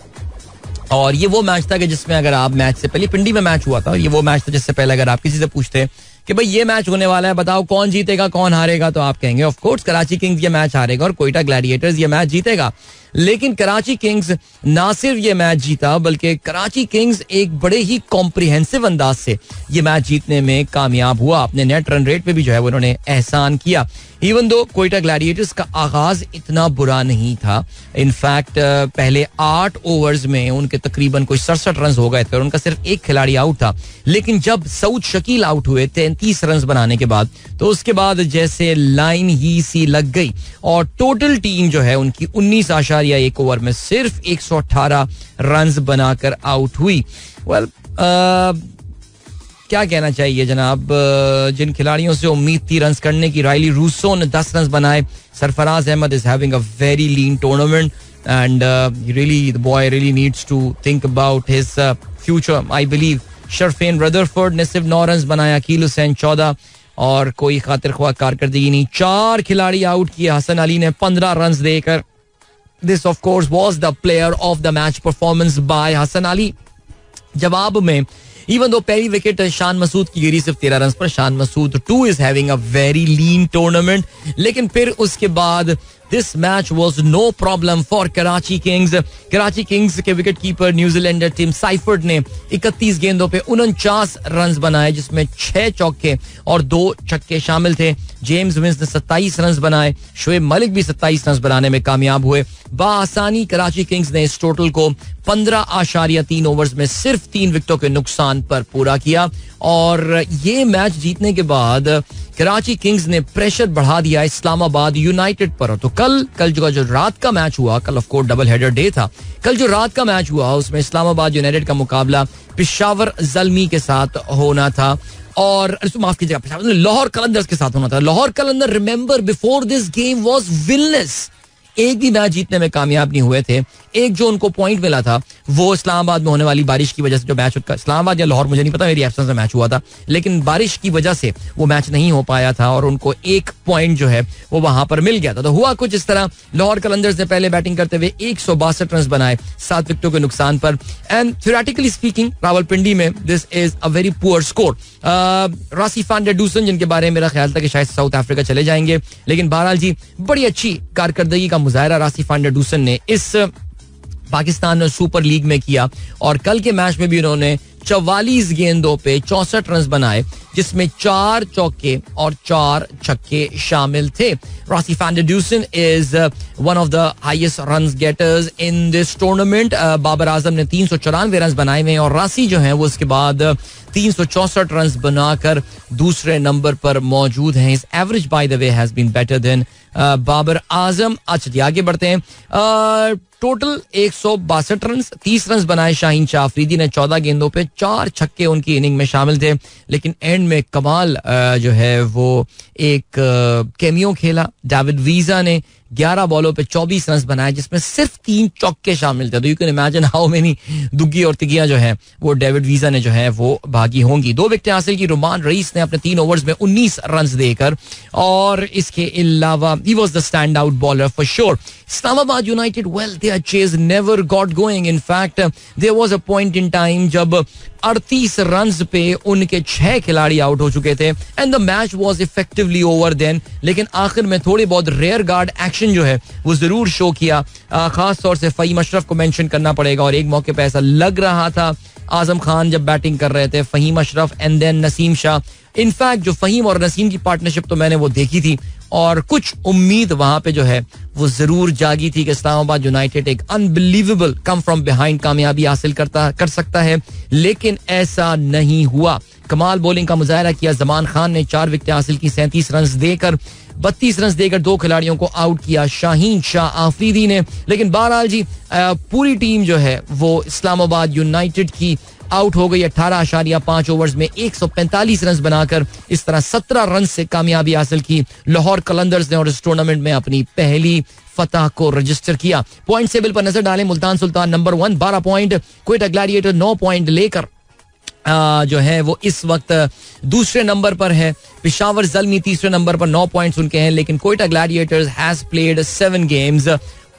और ये वो मैच था कि जिसमें अगर आप मैच से पहले पिंडी में मैच हुआ था, ये वो मैच था जिससे पहले अगर आप किसी से पूछते कि भाई ये मैच होने वाला है, बताओ कौन जीतेगा कौन हारेगा, तो आप कहेंगे ऑफ कोर्स कराची किंग्स ये मैच हारेगा और कोयटा ग्लैडिएटर्स ये मैच जीतेगा. लेकिन कराची किंग्स ना सिर्फ ये मैच जीता बल्कि कराची किंग्स एक बड़े ही कॉम्प्रिहेंसिव अंदाज से ये मैच जीतने में कामयाब हुआ. अपने नेट रन रेट पे भी जो है उन्होंने एहसान किया. इवन दो कोयटा ग्लैडिएटर्स का आगाज इतना बुरा नहीं था. इनफैक्ट पहले 8 ओवर्स में उनके तकरीबन कोई 67 रन हो गए थे और उनका सिर्फ एक खिलाड़ी आउट था. लेकिन जब सऊद शकील आउट हुए 33 रन बनाने के बाद, तो उसके बाद जैसे लाइन ही सी लग गई और टोटल टीम जो है उनकी 19.1 ओवर में सिर्फ 118 रन बनाकर आउट हुई. वेल क्या कहना चाहिए जनाब, जिन खिलाड़ियों से उम्मीद थी रन करने की, राइली रूसो ने 10 रन बनाए. Sarfaraz Ahmed is having a very lean tournament and really the boy really needs to think about his future. I believe Sherfane Rutherford ने सिर्फ 9 रन बनाया, अकील हुसैन 14 और कोई खातिर ख्वाह कारकर्दगी नहीं. 4 खिलाड़ी आउट किए, हसन अली ने 15 रन देकर. This of course was the player of the match performance by Hasan Ali. जवाब में इवन दो पहली विकेट शान मसूद की गिरी सिर्फ 13 रन पर, Shan Masood too is having a very lean tournament. लेकिन फिर उसके बाद this match was no problem for Karachi Kings. Karachi Kings के wicket keeper New Zealander Tim Seifert ने 31 गेंदों पे 49 रन बनाए, जिसमें 6 चौके और 2 छक्के शामिल थे. जेम्स विंस ने 27 रन बनाए, शोएब मलिक भी 27 रन बनाने में कामयाब हुए. बाआसानी कराची किंग्स ने इस टोटल को 15.3 ओवर्स में सिर्फ 3 विकेटों के नुकसान पर पूरा किया. और ये मैच जीतने के बाद कराची किंग्स ने प्रेशर बढ़ा दिया इस्लामाबाद यूनाइटेड पर. तो कल जो रात का मैच हुआ, कल of course double header day था, कल जो रात का मैच हुआ उसमें इस्लामाबाद यूनाइटेड का मुकाबला पेशावर ज़ल्मी के साथ होना था. और माफ कीजिएगा, लाहौर कलंदर्स के साथ होना था. Lahore Qalandar remember before this game was winless. एक भी मैच जीतने में कामयाब नहीं हुए थे. एक जो उनको पॉइंट मिला था वो इस्लामाबाद में होने वाली बारिश की वजह से, जो मैच इस्लामाबाद या लाहौर मुझे नहीं पता, मेरी एब्सेंस में मैच हुआ था, लेकिन बारिश की वजह से वो मैच नहीं हो पाया था और उनको एक पॉइंट जो है वो वहां पर मिल गया था. तो हुआ कुछ इस तरह, लाहौर कलंदर्स ने पहले बैटिंग करते हुए 162 रन बनाए 7 विकेटों के नुकसान पर. एंड थ्योरेटिकली स्पीकिंग रावलपिंडी में this is a very poor score. रासी फान डे डूसन, जिनके बारे में मेरा ख्याल था कि शायद साउथ अफ्रीका चले जाएंगे, लेकिन बहरहाल जी बड़ी अच्छी कारकर्दगी का मुजाहरा रासी फान डे डूसन ने इस पाकिस्तान सुपर लीग में किया. और कल के मैच में भी उन्होंने 44 गेंदों पे 64 रन बनाए, जिसमें 4 चौके और 4 छक्के शामिल थे. Rassie van der Dussen is one of the highest run getters in this tournament. Babar Azam ने 394 रन बनाए हुए और रासी जो है वो उसके बाद 364 रन बनाकर दूसरे नंबर पर मौजूद हैं. His average by the way has been better than Babar Azam. अच्छा जी आगे बढ़ते हैं. टोटल 162 रन, 30 रन बनाए शाहीन शाह अफरीदी ने 14 गेंदों पे, 4 छक्के उनकी इनिंग में शामिल थे. लेकिन एंड में कमाल जो है वो एक कैमियो खेला. डेविड वीजा ने 11 बॉलों पे 24 रन बनाए, जिसमें सिर्फ 3 चौके शामिल थे. तो you can imagine how many Duggi और तिगियां जो है वो डेविड वीजा ने जो है वो भागी होंगी. 2 विकेटें हासिल की रुमान रईस ने अपने 3 ओवर्स में 19 रन देकर. और इसके अलावा he was the stand out bowler for sure. Islamabad United, well their chase never got going. In fact there was a point in time जब 38 रन पे उनके 6 खिलाड़ी आउट हो चुके थे and the match was effectively over then. लेकिन आखिर में थोड़ी बहुत रेयर गार्ड एक्शन जो है वो जरूर शो किया. खास तौर से फहीम अशरफ को मेंशन करना पड़ेगा. और एक मौके पे ऐसा लग रहा था आजम खान जब बैटिंग कर रहे थे, Faheem Ashraf and then Naseem Shah. In fact जो फहीम और नसीम की पार्टनरशिप तो मैंने वो देखी थी और कुछ उम्मीद वहां पे जो है वो जरूर जागी थी कि इस्लामाबाद यूनाइटेड एक अनबिलीवेबल कम फ्रॉम बिहाइंड कामयाबी हासिल कर सकता है. लेकिन ऐसा नहीं हुआ. कमाल बॉलिंग का मुजाहरा किया. जमान खान ने 4 विकेटें हासिल की 37 रन देकर. 32 रन देकर 2 खिलाड़ियों को आउट किया शाहीन शाह आफरीदी ने. लेकिन बहरहाल जी पूरी टीम जो है वो इस्लामाबाद यूनाइटेड की आउट हो गई 18.5 ओवर्स में 145 रन बनाकर. इस तरह 17 रन से कामयाबी हासिल की लाहौर कलंदर्स ने और इस टूर्नामेंट में अपनी पहली फतह को रजिस्टर किया. पॉइंट टेबल पर नजर डालें, Multan Sultan number 1 12 point, Quetta Gladiator 9 point लेकर जो है वो इस वक्त दूसरे नंबर पर है. पेशावर ज़ल्मी तीसरे नंबर पर 9 पॉइंट्स उनके हैं, लेकिन Quetta Gladiators has played 7 games.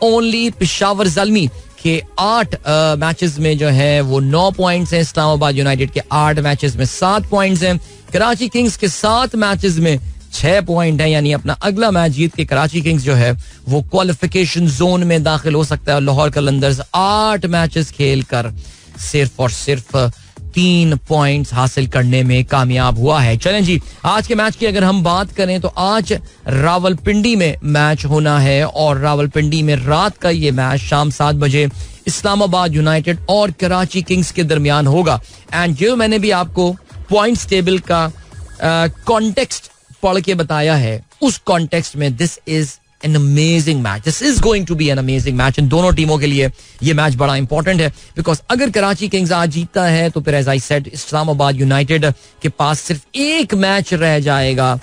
Only Peshawar Zalmi के 8 मैचेस में जो है वो 9 पॉइंट्स हैं. इस्लामाबाद यूनाइटेड के 8 मैचेस में 7 पॉइंट्स हैं. कराची किंग्स के 7 मैचेस में 6 पॉइंट है, यानी अपना अगला मैच जीत के कराची किंग्स जो है वो क्वालिफिकेशन जोन में दाखिल हो सकता है. लाहौर कलंदर्स 8 मैचेस खेल कर सिर्फ और सिर्फ 3 पॉइंट्स हासिल करने में कामयाब हुआ है. चलें जी, आज के मैच की अगर हम बात करें तो आज रावलपिंडी में मैच होना है, और रावलपिंडी में रात का ये मैच शाम 7 बजे इस्लामाबाद यूनाइटेड और कराची किंग्स के दरमियान होगा. एंड जो मैंने भी आपको पॉइंट्स टेबल का कॉन्टेक्स्ट पढ़ के बताया है, उस कॉन्टेक्स्ट में this is an amazing match. This is going to be an amazing match. इन दोनों टीमों के लिए ये मैच बड़ा इंपॉर्टेंट है, बिकॉज अगर कराची किंग्स आज जीतता है तो फिर as I said Islamabad United के पास सिर्फ एक मैच रह जाएगा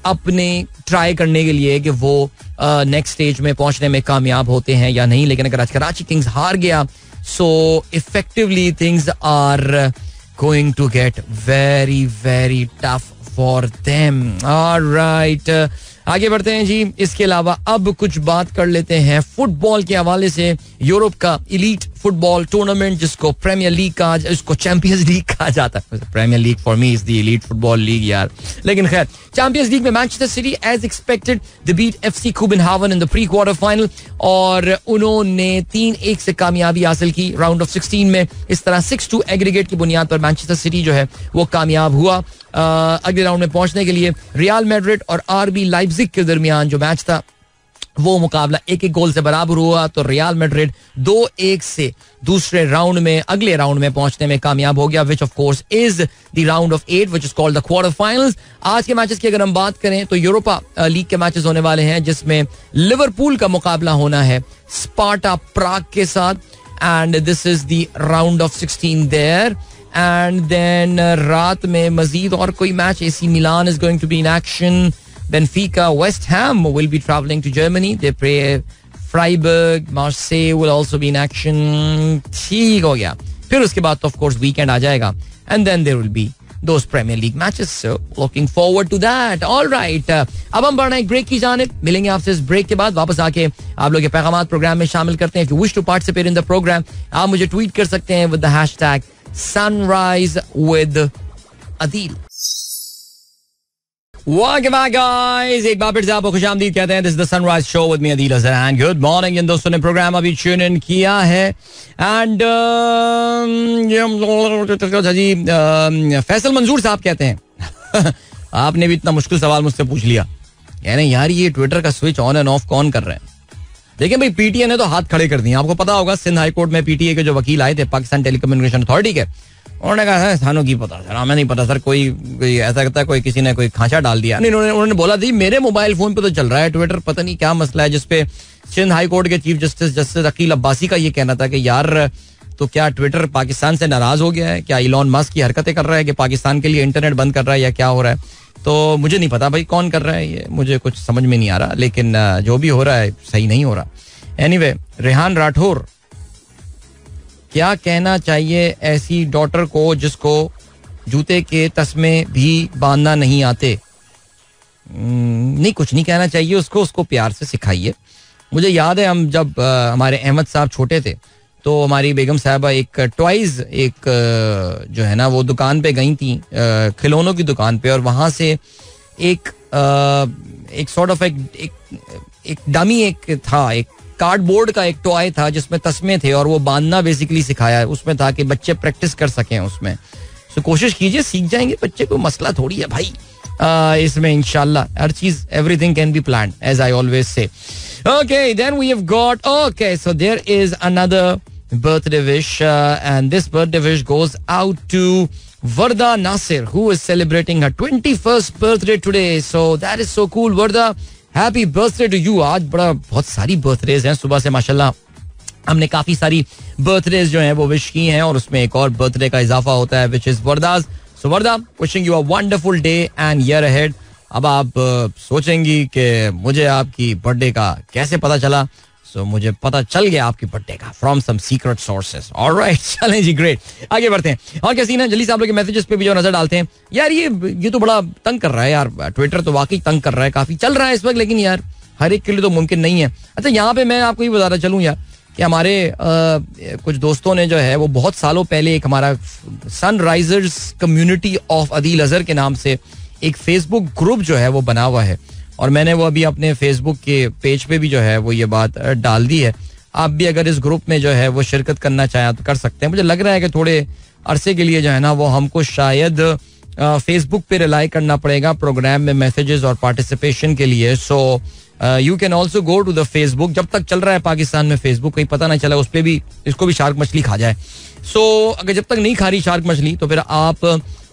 अपने ट्राई करने के लिए कि वो नेक्स्ट स्टेज में पहुंचने में कामयाब होते हैं या नहीं. लेकिन अगर आज कराची किंग्स हार गया so effectively things are going to get very very tough for them. Alright, आगे बढ़ते हैं जी. इसके अलावा अब कुछ बात कर लेते हैं फुटबॉल के हवाले से. यूरोप का इलीट फुटबॉल टूर्नामेंट जिसको प्रीमियर लीग का, इसको चैंपियंस लीग कहा जाता है. Premier League for me is the elite football league यार. लेकिन खैर, चैंपियंस लीग में Manchester City as expected they beat FC Copenhagen in the pre quarter final, और उन्होंने 3-1 से कामयाबी हासिल की राउंड ऑफ 16 में. इस तरह 6-2 एग्रीगेट की बुनियाद पर मैनचेस्टर सिटी जो है वो कामयाब हुआ अगले राउंड में पहुंचने के लिए. रियल मैड्रिड और आरबी लाइप्जिग के दरमियान जो मैच था वो मुकाबला 1-1 गोल से बराबर हुआ, तो रियल मैड्रिड 2-1 से दूसरे राउंड में, अगले राउंड में पहुंचने में कामयाब हो गया, which of course is the round of 8 which is called the quarter finals. आज के मैचेस की अगर हम बात करें तो यूरोपा लीग के मैचेस होने वाले हैं, जिसमें लिवरपूल का मुकाबला होना है स्पार्टा प्राग के साथ, and this is the round of 16 there. And then रात में मजीद और कोई match, AC Milan is going to be in action, Benfica, West Ham will be traveling to Germany. They play Freiburg, Marseille will also be in action. ठीक हो गया. फिर उसके बाद तो of course weekend आ जाएगा, and then there will be those Premier League matches. So looking forward to that. All right. अब हम बढ़ना एक ब्रेक की जानिब. मिलेंगे आपसे इस ब्रेक के बाद. वापस आके आप लोग ये पैगामात प्रोग्राम में शामिल करते हैं. If you wish to participate in the program, आप मुझे ट्वीट कर सकते हैं with the hashtag Sunrise with Adil. Welcome back guys, एक बार फिर से आपको खुशामदीद कहते हैं. This is the Sunrise Show with me Adil Azhar and good morning. इन दोस्तों ने प्रोग्राम अभी ट्यून इन किया है एंड जी फैसल मंजूर साहब कहते हैं आपने भी इतना मुश्किल सवाल मुझसे पूछ लिया, कह रहे हैं यार ये ट्विटर का स्विच ऑन एंड ऑफ कौन कर रहे हैं. देखिए भाई, पीटीए ने तो हाथ खड़े कर दिए. आपको पता होगा सिंध हाई कोर्ट में पीटीए के जो वकील आए थे पाकिस्तान टेलीकम्युनिकेशन अथॉरिटी के, उन्होंने कहा है थानों की पता सर, हमें नहीं पता सर, कोई ऐसा करता है, कोई किसी ने कोई खांचा डाल दिया. नहीं, उन्होंने बोला थी मेरे मोबाइल फोन पे तो चल रहा है ट्विटर, पता नहीं क्या मसला है. जिसपे सिंध हाई कोर्ट के चीफ जस्टिस अकील अब्बासी का ये कहना था कि यार तो क्या ट्विटर पाकिस्तान से नाराज हो गया है, क्या इलॉन मस्क की हरकतें कर रहा है कि पाकिस्तान के लिए इंटरनेट बंद कर रहा है, या क्या हो रहा है. तो मुझे नहीं पता भाई कौन कर रहा है ये, मुझे कुछ समझ में नहीं आ रहा, लेकिन जो भी हो रहा है सही नहीं हो रहा. एनीवे, रेहान राठौर, क्या कहना चाहिए ऐसी डॉटर को जिसको जूते के तस्मे भी बांधना नहीं आते? नहीं, कुछ नहीं कहना चाहिए उसको प्यार से सिखाइए. मुझे याद है हम जब हमारे अहमद साहब छोटे थे तो हमारी बेगम साहबा एक टॉयज जो है ना वो दुकान पे गई थी, खिलौनों की दुकान पे, और वहां से एक सॉर्ट ऑफ एक डमी एक था, एक कार्डबोर्ड का एक टॉय था जिसमें तस्मे थे और वो बांधना बेसिकली सिखाया है उसमें, ताकि बच्चे प्रैक्टिस कर सकें उसमें. तो कोशिश कीजिए, सीख जाएंगे बच्चे, को मसला थोड़ी है भाई इसमें. इंशाल्लाह हर चीज, everything can be planned as I always say. Okay, then we have got, okay, so there is another birthday wish and this birthday wish goes out to Varda Nasir who is celebrating her 21st birthday today. So that is so cool. Varda, happy birthday to you. आज बहुत सारी birthdays हैं सुबह से माशाल्लाह. हमने काफी सारी birthdays जो हैं वो विश की हैं और उसमें एक और birthday का इजाफा होता है which is Varda's. So Varda, wishing you a wonderful day and year ahead. अब आप सोचेंगी कि मुझे आपकी बर्थडे का कैसे पता चला, सो मुझे पता चल गया आपके बर्थडे का from some secret sources. Alright, चलें जी, ग्रेट. आगे बढ़ते हैं. और क्या सीन है, जल्दी से आप लोग के मैसेजेस पे भी जो नजर डालते हैं. यार ये तो बड़ा तंग कर रहा है यार. ट्विटर तो वाकई तंग कर रहा है, काफी चल रहा है इस वक्त, लेकिन यार हर एक के लिए तो मुमकिन नहीं है. अच्छा, यहाँ पे मैं आपको ये बताना चलूँ यार कि हमारे कुछ दोस्तों ने जो है वो बहुत सालों पहले एक हमारा Sunrisers community of Adeel Azhar के नाम से एक फेसबुक ग्रुप जो है वो बना हुआ है, और मैंने वो अभी अपने फेसबुक के पेज पे भी जो है वो ये बात डाल दी है. आप भी अगर इस ग्रुप में जो है वो शिरकत करना चाहें तो कर सकते हैं. मुझे लग रहा है कि थोड़े अरसे के लिए जो है ना वो हमको शायद फेसबुक पे रिलाई करना पड़ेगा प्रोग्राम में मैसेजेस और पार्टिसिपेशन के लिए. So you can also go to the Facebook. जब तक चल रहा है पाकिस्तान में फेसबुक, कहीं पता ना चला उस पर भी इसको भी शार्क मछली खा जाए. सो अगर जब तक नहीं खा रही शार्क मछली तो फिर आप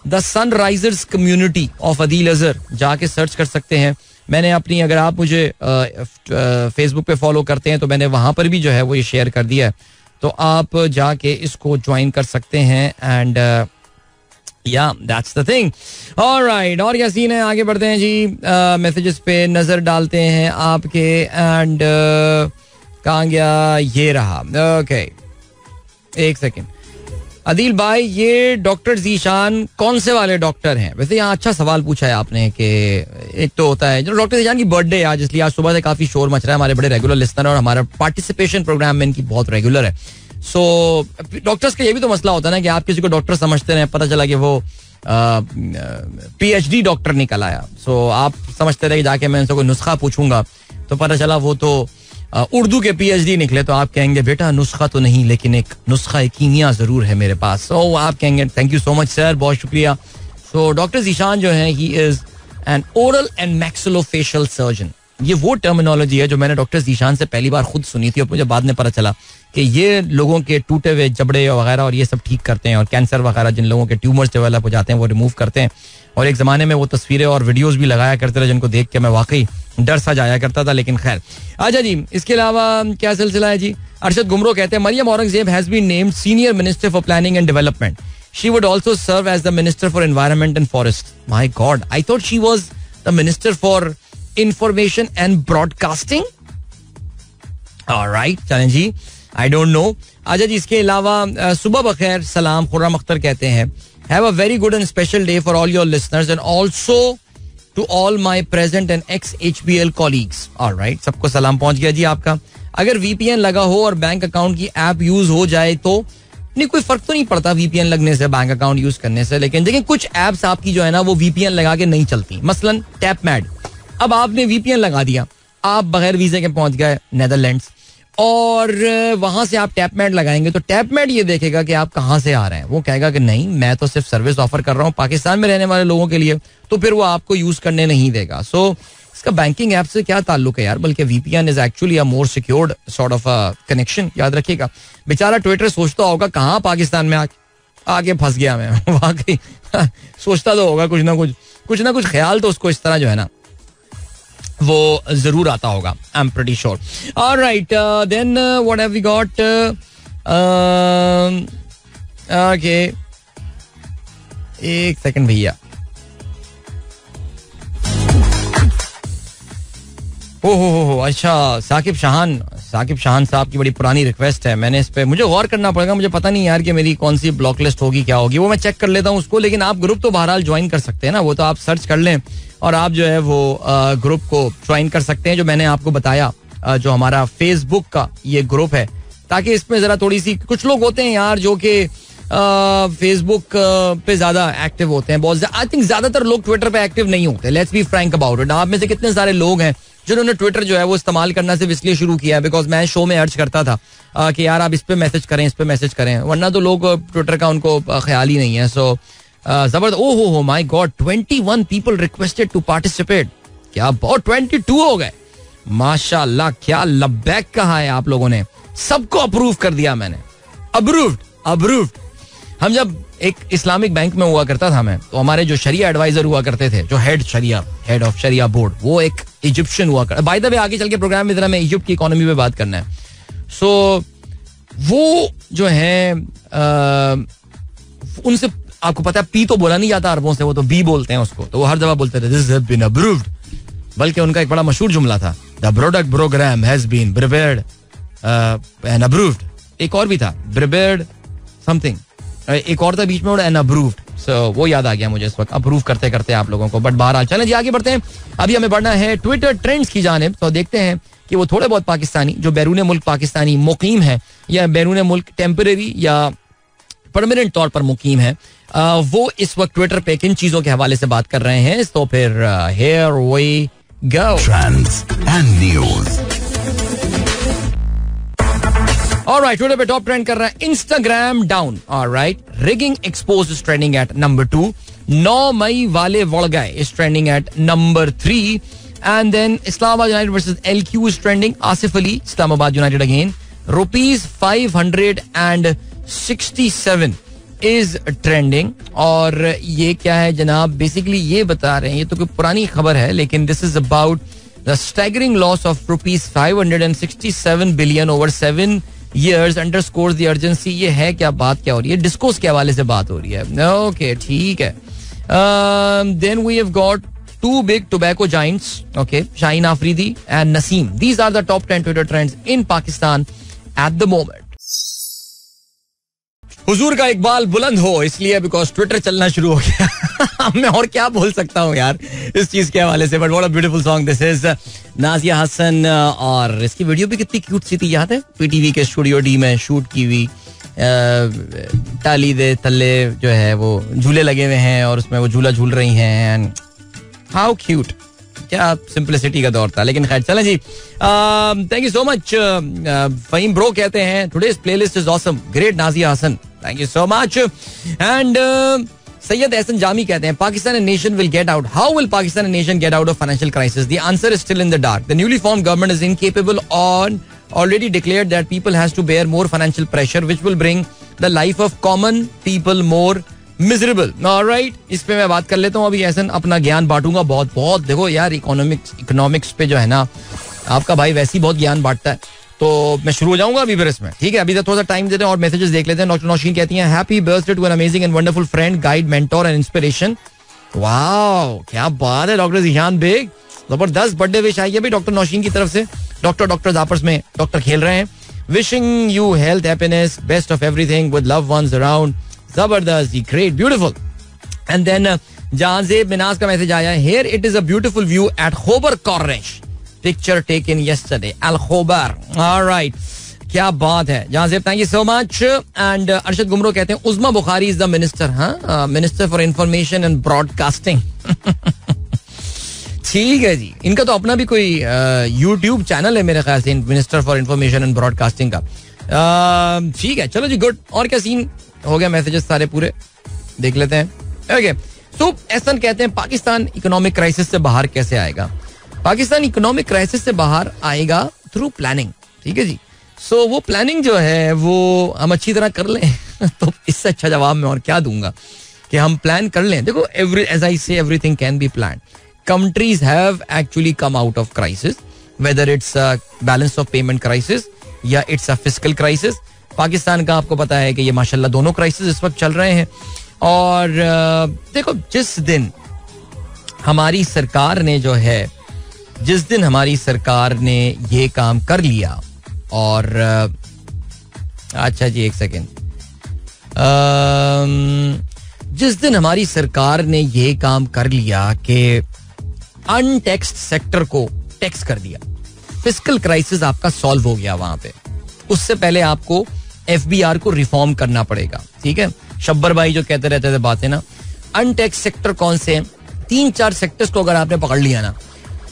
the Sunrisers community of Adeel Azhar जाके सर्च कर सकते हैं. मैंने अपनी, अगर आप मुझे फेसबुक पे फॉलो करते हैं तो मैंने वहां पर भी जो है वो ये शेयर कर दिया है, तो आप जाके इसको ज्वाइन कर सकते हैं. एंड या दैट्स द थिंग. ऑलराइट, और क्या सीन है, आगे बढ़ते हैं जी. मैसेजेस पे नजर डालते हैं आपके. एंड कहाँ गया, ये रहा. ओके, एक सेकेंड. अदील भाई, ये डॉक्टर जीशान कौन से वाले डॉक्टर हैं? वैसे यहाँ अच्छा सवाल पूछा है आपने कि एक तो होता है जो डॉक्टर जीशान की बर्थडे है आज, इसलिए आज सुबह से काफी शोर मच रहा है. हमारे बड़े रेगुलर लिस्नर और हमारा पार्टिसिपेशन प्रोग्राम में इनकी बहुत रेगुलर है. सो डॉक्टर्स का ये भी तो मसला होता है ना कि आप किसी को डॉक्टर समझते रहे, पता चला कि वो PhD डॉक्टर निकल आया. सो आप समझते रहे कि जाके मैं उनसे कोई नुस्खा पूछूंगा तो पता चला वो तो उर्दू के PhD निकले, तो आप कहेंगे बेटा नुस्खा तो नहीं लेकिन एक नुस्खा कीमिया जरूर है मेरे पास. सो आप कहेंगे thank you so much sir, बहुत शुक्रिया. सो डॉक्टर जीशान जो है he is an oral and maxillofacial surgeon. ये वो टर्मिनोलॉजी है जो मैंने डॉक्टर जीशान से पहली बार खुद सुनी थी, और मुझे बाद में पता चला कि ये लोगों के टूटे हुए जबड़े वगैरह और ये सब ठीक करते हैं, और कैंसर वगैरह जिन लोगों के ट्यूमर्स डेवलप हो जाते हैं वो रिमूव करते हैं. और एक जमाने में वो तस्वीरें और वीडियोस भी लगाया करते थे जिनको देख के मैं वाकई डर सा जाया करता था, लेकिन खैर. अच्छा जी, इसके अलावा क्या सिलसिला है जी. अरशद गुमरो कहते हैं Maryam Aurangzeb has been named senior minister for planning and development. She would also serve as the minister for environment and forest. My god, I thought she was the minister for information and broadcasting. Alright, चलें जी, आई डोंट नो. अच्छा जी, इसके अलावा सुबह बखैर सलाम. खुर्रम अख्तर कहते हैं have a very good and special day for all your listeners and also to all my present and ex HBL colleagues. Alright, सबको सलाम पहुंच गया जी आपका. अगर VPN लगा हो और बैंक अकाउंट की ऐप यूज हो जाए तो नहीं, कोई फर्क तो नहीं पड़ता VPN लगने से, बैंक अकाउंट यूज करने से. लेकिन देखिए कुछ ऐप्स आपकी जो है ना वो VPN लगा के नहीं चलती. मसलन टैपमैड. अब आपने VPN लगा दिया, आप बगैर वीजे के पहुंच गए नेदरलैंड्स, और वहां से आप टैपमैड लगाएंगे तो टैपमैड ये देखेगा कि आप कहां से आ रहे हैं. वो कहेगा कि नहीं, मैं तो सिर्फ सर्विस ऑफर कर रहा हूं पाकिस्तान में रहने वाले लोगों के लिए, तो फिर वो आपको यूज करने नहीं देगा. सो इसका बैंकिंग ऐप से क्या ताल्लुक है यार, बल्कि VPN is actually a more secured sort of connection. याद रखिएगा. बेचारा ट्विटर सोचता होगा कहाँ पाकिस्तान में आके फंस गया मैं. वाकई सोचता तो होगा कुछ ना कुछ ख्याल तो उसको इस तरह जो है ना वो जरूर आता होगा. I am pretty sure. Alright, then what have we got. Okay, एक सेकंड भैया. हो अच्छा, साकिब शाहान साहब की बड़ी पुरानी रिक्वेस्ट है. मैंने इस पे मुझे गौर करना पड़ेगा. मुझे पता नहीं यार कि मेरी कौन सी ब्लॉक लिस्ट होगी, क्या होगी, वो मैं चेक कर लेता हूँ उसको. लेकिन आप ग्रुप तो बहरहाल ज्वाइन कर सकते हैं ना, वो तो आप सर्च कर लें और आप जो है वो ग्रुप को ज्वाइन कर सकते हैं जो मैंने आपको बताया, जो हमारा फेसबुक का ये ग्रुप है, ताकि इसमें जरा थोड़ी सी, कुछ लोग होते हैं यार जो कि फेसबुक पे ज्यादा एक्टिव होते हैं. बहुत आई थिंक ज्यादातर लोग ट्विटर पे एक्टिव नहीं होते. Let's be frank about it. आप में से कितने सारे लोग हैं जिन्होंने ट्विटर जो है वो इस्तेमाल करना सिर्फ इसलिए शुरू किया है बिकॉज मैं शो में अर्ज करता था कि यार आप इस पे मैसेज करें, वरना तो लोग ट्विटर का उनको ख्याल ही नहीं है. सो जबरदस्त. ओहो my god, 21 people requested to participate. क्या बहुत, 22 हो गए. माशाल्लाह, क्या लब्बैक कहा है आप लोगों ने. सबको अप्रूव कर दिया मैंने. अप्रूव्ड. हम जब एक इस्लामिक बैंक में हुआ करता था मैं, तो हमारे जो शरिया एडवाइजर हुआ करते थे, जो हेड ऑफ शरिया बोर्ड, वो एक इजिप्शियन हुआ करता. बाय द वे, आगे चल के प्रोग्राम में जरा मैं इजिप्ट की इकोनॉमी पे बात करना है. सो वो जो है उनसे, आपको पता है पी तो बोला नहीं जाता अरबों से, वो तो बी बोलते हैं उसको, तो वो हर दफा बोलते थे दिस हैज बीन अप्रूव्ड. बल्कि उनका एक बड़ा मशहूर जुमला था, the product program has been prepared and approved, एक और भी था ब्रिबेड समथिंग, एक और था बीच में एन अप्रूव्ड, सो वो याद आ गया मुझे इस वक्त अप्रूव करते करते आप लोगों को. बट बहरहाल चलें जी आगे बढ़ते हैं. अभी हमें बढ़ना है ट्विटर ट्रेंड्स की जानिब. तो देखते हैं कि वो थोड़े बहुत पाकिस्तानी जो बैरून मुल्क पाकिस्तानी मुकीम है या बैरून मुल्क टेम्परेरी या परमानेंट तौर पर मुकीम है, वो इस वक्त ट्विटर पे किन चीजों के हवाले से बात कर रहे हैं. तो फिर here we go. Trends and news. Alright, Twitter पे टॉप ट्रेंड कर रहा है Instagram down. Alright, rigging exposed is trending at number 2. 9 मई वाले वड़ गए is trending at number 3. And then Islamabad United versus LQ is trending. Asif Ali, Islamabad United again. Rupees 567 is trending. और ये क्या है जनाब, बेसिकली ये बता रहे हैं, ये तो कोई पुरानी खबर है लेकिन this is about the staggering loss of rupees 567 billion over 7 years underscores the urgency. ये है क्या, बात क्या हो रही है, डिस्कोर्स के हवाले से बात हो रही है. ओके ठीक है. Then we have got two big tobacco giants, okay, Shaheen Afridi and Naseem. These are the top 10 Twitter trends in Pakistan at the moment. हुजूर का इकबाल बुलंद हो इसलिए बिकॉज ट्विटर चलना शुरू हो गया. मैं और क्या बोल सकता हूँ यार इस चीज के हवाले से. But what a beautiful song this is. Nazia Hassan, और इसकी वीडियो भी कितनी क्यूट सी थी, याद है पीटीवी के स्टूडियो डी में शूट की हुई. टाली दे तल्ले जो है वो झूले लगे हुए हैं और उसमें वो झूला झूल रही हैं. एंड हाउ क्यूट, क्या सिंपलिसिटी का दौर था. लेकिन खैर चलें जी. Thank you so much. Faheem bro कहते हैं today's playlist is awesome, great Nazia Hassan, thank you so much. And Syed Ahsan Jami कहते हैं Pakistan and nation will get out. How will Pakistan and nation get out of financial crisis? The answer is still in the dark. The newly formed government is incapable on already declared that people has to bear more financial pressure which will bring the life of common people more miserable. All right, इस पे मैं बात कर लेता हूँ अभी. ऐसा अपना ज्ञान बांटूंगा बहुत. देखो यार इकोनॉमिक्स पे जो है ना आपका भाई वैसे ही बहुत ज्ञान बांटता है. तो मैं शुरू हो जाऊंगा अभी फिर इसमें. ठीक है, अभी तक थोड़ा सा टाइम देते हैं और मैसेजेस देख लेते हैं. डॉक्टर नौशीन कहती हैं happy birthday to an amazing and wonderful friend, guide, mentor and inspiration. Wow क्या बात है डॉक्टर ज़ीशान बेग, जबरदस्त बर्थडे विश आई है भाई डॉक्टर नौशीन की तरफ से. डॉक्टर आपस में डॉक्टर खेल रहे हैं. Wishing you health, happiness, best of everything with love once around. जबरदस्त, great, beautiful. And then Jahanzeb Minaj का मैसेज आया, here it is a beautiful view at Khobar corniche, picture taken yesterday Al Khobar. Alright, क्या बात है Jahanzeb, thank you so much. And Arshad Gumro कहते हैं Usma Bukhari is the minister, हाँ minister for information and broadcasting. ठीक है जी, इनका तो अपना भी कोई यूट्यूब चैनल है मेरे ख्याल से, minister for information and broadcasting का. ठीक है चलो जी, गुड. और क्या सीन हो गया, मैसेजेस सारे पूरे देख लेते हैं. ओके, सो एहसन कहते हैं पाकिस्तान इकोनॉमिक क्राइसिस से बाहर कैसे आएगा? पाकिस्तान इकोनॉमिक क्राइसिस से बाहर आएगा थ्रू प्लानिंग. ठीक है जी, सो वो प्लानिंग जो है वो हम अच्छी तरह कर लें. तो इससे अच्छा जवाब मैं और क्या दूंगा कि हम प्लान कर लें. देखो एज आई से everything can be planned. Countries have actually come out of crisis, whether it's a balance of payment crisis या it's a fiscal crisis. Pakistan का आपको पता है कि ये माशाल्लाह दोनों क्राइसिस इस वक्त चल रहे हैं. और देखो जिस दिन हमारी सरकार ने ये काम कर लिया, और अच्छा जी एक सेकेंड, जिस दिन हमारी सरकार ने ये काम कर लिया कि अनटैक्स्ड सेक्टर को टैक्स कर दिया, फिस्कल क्राइसिस आपका सॉल्व हो गया वहां पे. उससे पहले आपको एफबीआर को रिफॉर्म करना पड़ेगा. ठीक है, शब्बर भाई जो कहते रहते थे बातें ना, अनटैक्स सेक्टर कौन से हैं, 3-4 सेक्टर्स को अगर आपने पकड़ लिया ना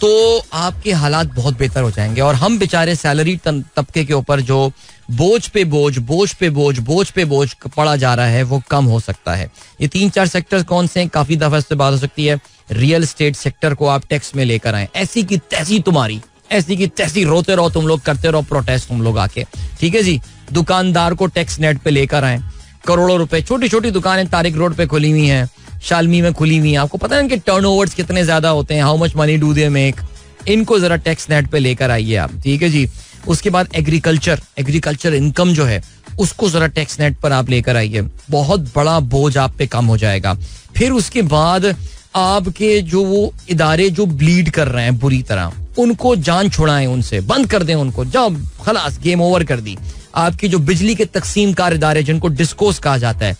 तो आपके हालात बहुत बेहतर हो जाएंगे. और हम बेचारे सैलरी तबके के ऊपर जो बोझ पे बोझ पड़ा जा रहा है वो कम हो सकता है. ये 3-4 सेक्टर्स कौन से हैं, काफी दफा इससे बात हो सकती है. रियल एस्टेट सेक्टर को आप टैक्स में लेकर आए, ऐसी की तैसी रोते रहो तुम लोग, करते रहो प्रोटेस्ट तुम लोग आके. ठीक है जी, दुकानदार को टैक्स नेट पे लेकर आए. करोड़ों रुपए, छोटी छोटी दुकानें तारिक रोड पे खुली हुई हैं, शालमी में खुली हुई हैं. आपको पता है इनके टर्नओवर्स कितने ज्यादा होते हैं, how much money do they make. इनको जरा टैक्स नेट पे लेकर आइए आप. ठीक है जी, उसके बाद एग्रीकल्चर इनकम जो है उसको जरा टैक्स नेट पर आप लेकर आइए, बहुत बड़ा बोझ आप पे कम हो जाएगा. फिर उसके बाद आपके जो वो इदारे जो ब्लीड कर रहे हैं बुरी तरह, उनको जान छुड़ाएं, उनसे बंद कर दें उनको, जब खलास गेम ओवर कर दी. आपकी जो बिजली के तकसीम कार इदारे जिनको डिस्कोस कहा जाता है,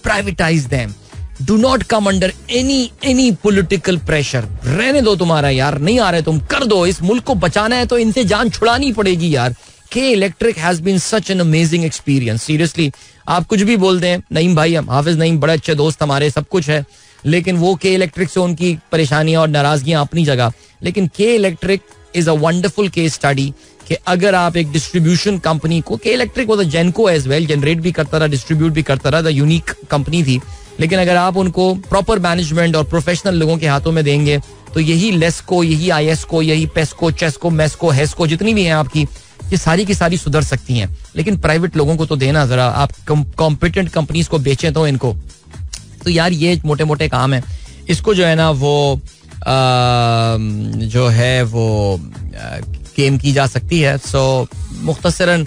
privatise them. Do not come under any political pressure. रहने दो तुम्हारा यार, नहीं आ रहे तुम, कर दो. इस मुल्क को बचाना है तो इनसे जान छुड़ानी पड़ेगी यार. K electric has been such an amazing experience. Seriously आप कुछ भी बोल दें, नईम भाई, हम हाफिज नईम बड़े अच्छे दोस्त हमारे, सब कुछ है, लेकिन वो के इलेक्ट्रिक से उनकी परेशानियां और नाराजगियां अपनी जगह. लेकिन के electric is a wonderful case study कि अगर आप एक डिस्ट्रीब्यूशन कंपनी को, के इलेक्ट्रिक वो जेनको एज वेल, जनरेट भी करता रहा, डिस्ट्रीब्यूट भी करता रहा, यूनिक कंपनी थी. लेकिन अगर आप उनको प्रॉपर मैनेजमेंट और प्रोफेशनल लोगों के हाथों में देंगे तो यही लेस्को, यही आईएसको, यही पेस्को, चेस्को, मेस्को, हेस्को जितनी भी हैं आपकी, ये सारी की सारी सुधर सकती हैं. लेकिन प्राइवेट लोगों को तो देना जरा, आप कॉम्पिटेंट कंपनीज को बेचें तो इनको. तो यार ये मोटे मोटे काम है. इसको जो है ना वो जो है वो गेम की जा सकती है. सो मुख्तसरन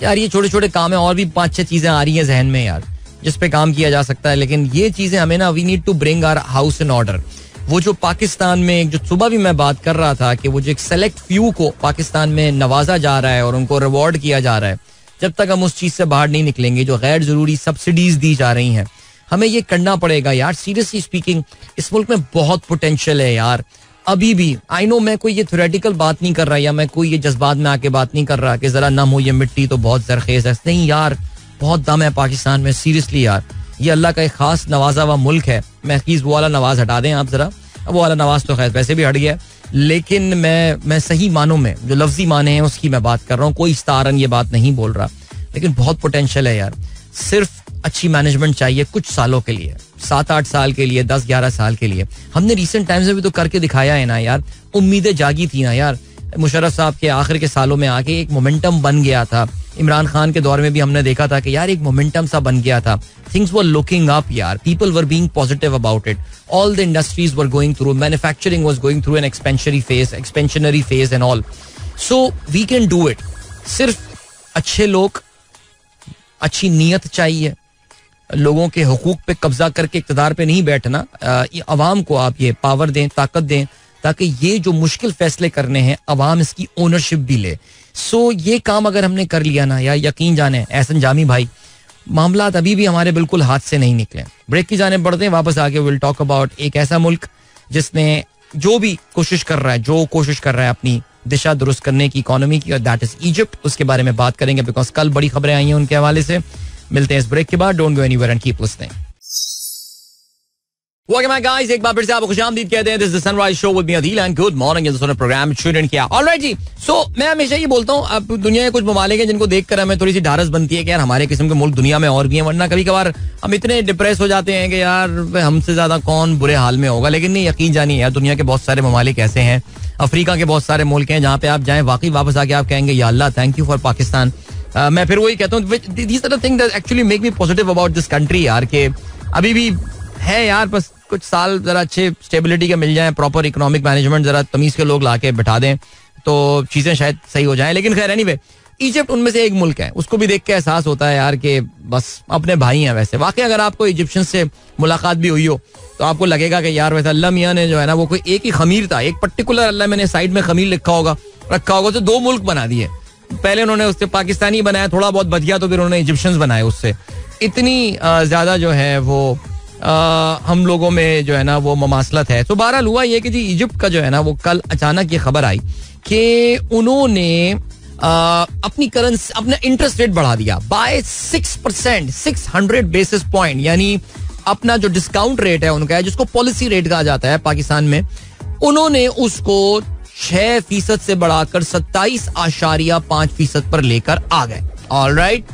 यार ये छोटे छोटे काम है, और भी 5-6 चीजें आ रही हैं जहन में यार जिस पे काम किया जा सकता है. लेकिन ये चीजें हमें ना, we need to bring our house in order. वो जो पाकिस्तान में, जो सुबह भी मैं बात कर रहा था कि वो जो एक सेलेक्ट फ्यू को पाकिस्तान में नवाजा जा रहा है और उनको रिवॉर्ड किया जा रहा है, जब तक हम उस चीज से बाहर नहीं निकलेंगे, जो गैर जरूरी सब्सिडीज दी जा रही हैं, हमें ये करना पड़ेगा यार. सीरियसली स्पीकिंग, इस मुल्क में बहुत पोटेंशियल है यार अभी भी. आई नो मैं कोई ये थ्योरेटिकल बात नहीं कर रहा, या मैं कोई ये जज्बात में आके बात नहीं कर रहा कि जरा नम हो ये मिट्टी तो बहुत जरखेज है. नहीं यार, बहुत दम है पाकिस्तान में. सीरियसली यार, ये अल्लाह का एक खास नवाजा हुआ मुल्क है. महफीज वो वाला नवाज हटा दें आप जरा, वो वाला नवाज तो खैर वैसे भी हट गया. लेकिन मैं सही मानों में, जो लफ्जी माने हैं उसकी मैं बात कर रहा हूँ, कोई इस्तारन ये बात नहीं बोल रहा. लेकिन बहुत पोटेंशियल है यार. सिर्फ अच्छी मैनेजमेंट चाहिए कुछ सालों के लिए, 7-8 साल के लिए, 10-11 साल के लिए. हमने रिसेंट टाइम्स में भी तो करके दिखाया है ना यार. उम्मीदें जागी थी ना यार. मुशर्रफ साहब के आखिर के सालों में आके एक मोमेंटम बन गया था. इमरान खान के दौर में भी हमने देखा था कि यार एक मोमेंटम सा बन गया था. थिंग्स वर लुकिंग अप यार. People were being positive about it. All the industries were going through, manufacturing was going through an expansionary phase and all. So we can do it. सिर्फ अच्छे लोग, अच्छी नीयत चाहिए. लोगों के हुकूक पे कब्जा करके इक्तदार पे नहीं बैठना. अवाम को आप ये पावर दें, ताकत दें, ताकि ये जो मुश्किल फैसले करने हैं अवाम इसकी ओनरशिप भी ले. सो ये काम अगर हमने कर लिया ना यार, यकीन जाने एहसन जामी भाई, मामला अभी भी हमारे बिल्कुल हाथ से नहीं निकले. ब्रेक की जाने बढ़ते हैं, वापस आके विल टॉक अबाउट एक ऐसा मुल्क जिसने जो भी कोशिश कर रहा है अपनी दिशा दुरुस्त करने की इकोनॉमी की, और दैट इज इजिप्ट. उसके बारे में बात करेंगे बिकॉज कल बड़ी खबरें आई हैं उनके हवाले से. मिलते हैं इस ब्रेक के बाद. Don't go anywhere and keep listening. Welcome back guys, एक बार फिर से आपको खुशामदीद कहते हैं. This is the Sunrise Show with me Adil and good morning. ये तो प्रोग्राम स्टूडेंट किया. Alright जी, so मैं हमेशा ये बोलता हूँ, अब दुनिया में कुछ ममालिक हैं जिनको देखकर हमें थोड़ी सी ढारस बनती है कि यार हमारे किस्म के मुल्क दुनिया में और भी हैं. वरना कभी कभार हम इतने डिप्रेस हो जाते हैं कि यार हमसे ज्यादा कौन बुरे हाल में होगा. लेकिन नहीं, यकीन जानिए यार, दुनिया के बहुत सारे ममालिक ऐसे हैं, अफ्रीका के बहुत सारे मुल्क हैं जहाँ पे आप जाएं वाकई वापस आके आप कहेंगे या अल्लाह थैंक यू फॉर पाकिस्तान. मैं फिर वही कहता हूँ, these are the things that actually make me positive about this country यार, कि अभी भी है यार, बस कुछ साल जरा अच्छे स्टेबिलिटी के मिल जाएं, प्रॉपर इकोनॉमिक मैनेजमेंट, जरा तमीज के लोग लाके बिठा दें तो चीजें शायद सही हो जाएं. लेकिन खैर एनीवे, इजिप्ट उनमें से एक मुल्क है. उसको भी देख के एहसास होता है यार कि बस अपने भाई हैं. वैसे वाकई अगर आपको इजिप्शियन से मुलाकात भी हुई हो तो आपको लगेगा कि यार वैसे अल्लाह मियां ने जो है ना, वो कोई एक ही खमीर था, एक पर्टिकुलर अल्लाह मैंने साइड में खमीर रखा होगा तो 2 मुल्क बना दिए. पहले उन्होंने उससे पाकिस्तानी बनाया, थोड़ा बहुत बच गया तो फिर उन्होंने इजिप्शियंस बनाए. उससे इतनी ज्यादा जो है वो हम लोगों में जो है ना वो ममासलत है. तो बहरहाल हुआ ये कि जी इजिप्ट का जो है ना वो कल अचानक ये खबर आई कि उन्होंने अपनी करेंसी, अपना इंटरेस्ट रेट बढ़ा दिया बाय 6%, 600 बेसिस पॉइंट. यानी अपना जो डिस्काउंट रेट है उनका है, जिसको पॉलिसी रेट कहा जाता है पाकिस्तान में, उन्होंने उसको 6% से बढ़ाकर 27.5% पर लेकर आ गए. ऑलराइट.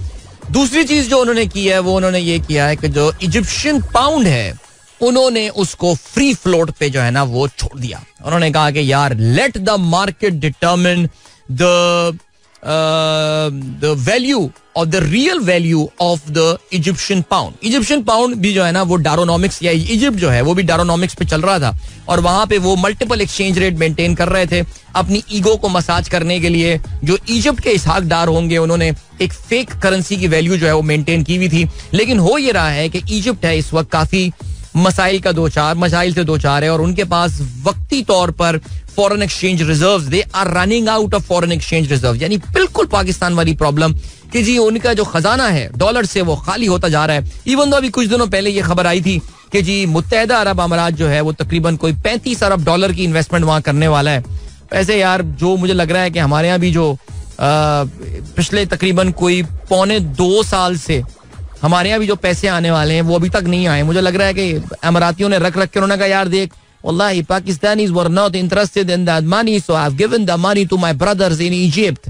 दूसरी चीज जो उन्होंने की है वो उन्होंने ये किया है कि जो इजिप्शियन पाउंड है उन्होंने उसको फ्री फ्लोट पे जो है ना वो छोड़ दिया. उन्होंने कहा कि यार let the market determine the value और the real value of the Egyptian pound. Egyptian pound भी जो है ना वो डारोनॉमिक्स, या इजिप्ट जो है वो भी डारोनॉमिक्स पे चल रहा था, और वहां पे वो मल्टीपल एक्सचेंज रेट मेंटेन कर रहे थे अपनी ईगो को मसाज करने के लिए. जो इजिप्ट के इसहाकदार होंगे उन्होंने एक फेक करेंसी की वैल्यू जो है वो मेंटेन की हुई थी. लेकिन हो ये रहा है कि इजिप्ट है इस वक्त काफी मसाइल से दो चार है और उनके पास वक्ती तौर पर foreign exchange reserves, they are running out of foreign exchange reserve. यानी बिल्कुल पाकिस्तान वाली प्रॉब्लम कि जी उनका जो खजाना है डॉलर से वो खाली होता जा रहा है. इवन दो अभी कुछ दिनों पहले ये खबर आई थी कि जी मुत्तहिदा अरब अमारात जो है वो तकरीबन कोई $35 अरब की इन्वेस्टमेंट वहां करने वाला है. वैसे यार जो मुझे लग रहा है कि हमारे यहाँ भी जो पिछले तकरीबन कोई 1.25 साल से हमारे यहाँ भी जो पैसे आने वाले हैं वो अभी तक नहीं आए. मुझे लग रहा है कि अमारातियों ने रख के उन्होंने कहा यार देख wallahi Pakistanis were not interested in that money, so I've given the money to my brothers in Egypt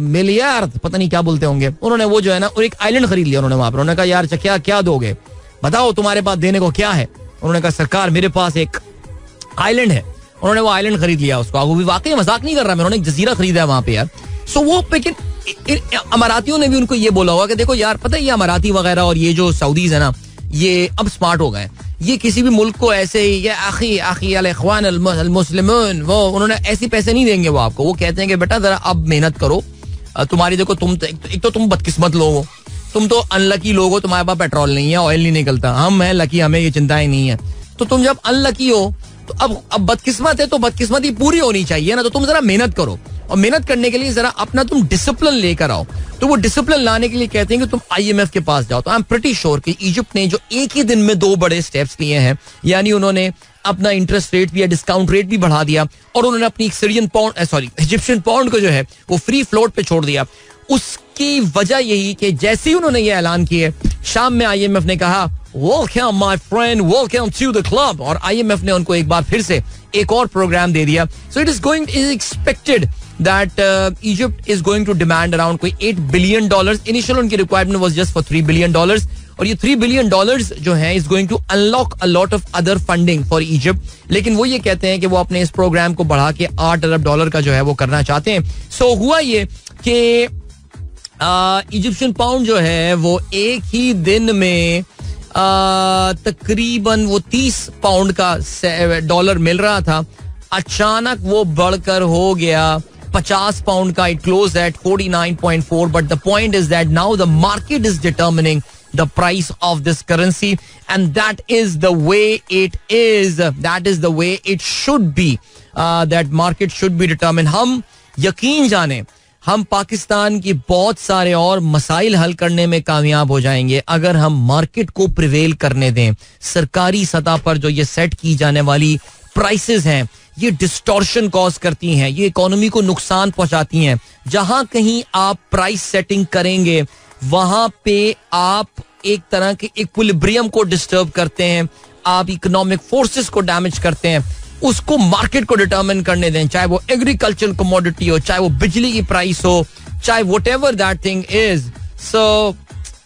मिलियर्ड पता नहीं क्या बोलते होंगे. उन्होंने वो जो है ना एक आइलैंड खरीद लिया उन्होंने वहां पर. उन्होंने कहा यार क्या क्या दोगे, बताओ तुम्हारे पास देने को क्या है. उन्होंने कहा सरकार मेरे पास एक आइलैंड है. उन्होंने वो आइलैंड खरीद लिया उसको. वो भी वाकई मजाक नहीं कर रहा मैं, उन्होंने एक जजीरा खरीदा है वहां पे यार. सो वो लेकिन अमारातियों ने भी उनको ये बोला होगा कि देखो यार पता है ये अमाराती वगैरह और ये जो सऊदीज है ना ये अब स्मार्ट हो गए. ये किसी भी मुल्क को ऐसे ही ये आखी अल इख्वान अल मुस्लिमून वो उन्होंने ऐसे पैसे नहीं देंगे वो आपको. वो कहते हैं कि बेटा जरा अब मेहनत करो. तुम्हारी देखो तुम एक तो तुम बदकिस्मत लोग हो, तुम तो अनलकी लोग हो, तुम्हारे पास पेट्रोल नहीं है, ऑयल नहीं निकलता. हम हैं लकी, हमें ये चिंताएं नहीं है. तो तुम जब अनलकी हो तो अब बदकिस्मत है तो बदकिस्मती पूरी होनी चाहिए ना. तो तुम जरा मेहनत करो और मेहनत करने के लिए जरा अपना तुम डिसिप्लिन लेकर आओ. तो वो डिसिप्लिन लाने के लिए कहते हैं कि तुम IMF के पास जाओ. तो आई एम प्रीटी श्योर कि इजिप्ट ने जो एक ही दिन में 2 बड़े स्टेप्स लिए हैं, यानी उन्होंने अपना इंटरेस्ट रेट भी या डिस्काउंट रेट भी बढ़ा दिया और उन्होंने अपनी इजिप्शियन पाउंड को जो है वो फ्री फ्लोट पे छोड़ दिया. उसकी वजह यही कि जैसे ही उन्होंने ये ऐलान किया शाम में IMF ने कहा welcome my friend, welcome to the club. और IMF ने उनको एक बार फिर से एक और प्रोग्राम दे दिया. So it is expected that Egypt is going to demand around कोई $8 billion. Initial उनकी requirement was just for $3 billion. और ये $3 billion जो है is going to unlock a lot of other funding for Egypt. लेकिन वो ये कहते हैं कि वो अपने इस प्रोग्राम को बढ़ा के $8 अरब का जो है वो करना चाहते हैं. सो हुआ ये कि इजिप्शियन पाउंड जो है वो एक ही दिन में तकरीबन वो 30 पाउंड का डॉलर मिल रहा था. अचानक वो बढ़कर हो गया 50 पाउंड का. It close eight 49.4. But the point is that now the market is determining the price of this currency and that is the way it is. That is the way it should be. That market should be determine. हम यकीन जाने हम पाकिस्तान की बहुत सारे और मसाइल हल करने में कामयाब हो जाएंगे अगर हम मार्केट को प्रिवेल करने दें. सरकारी सतह पर जो ये सेट की जाने वाली प्राइसेस हैं ये डिस्टॉर्शन कॉज करती हैं, ये इकोनॉमी को नुकसान पहुंचाती हैं. जहां कहीं आप प्राइस सेटिंग करेंगे वहां पे आप एक तरह के इक्विलिब्रियम को डिस्टर्ब करते हैं, आप इकोनॉमिक फोर्सेस को डैमेज करते हैं. उसको मार्केट को डिटरमिन करने दें, चाहे वो एग्रीकल्चरल कमोडिटी हो, चाहे वो बिजली की प्राइस हो, चाहे whatever that thing is. So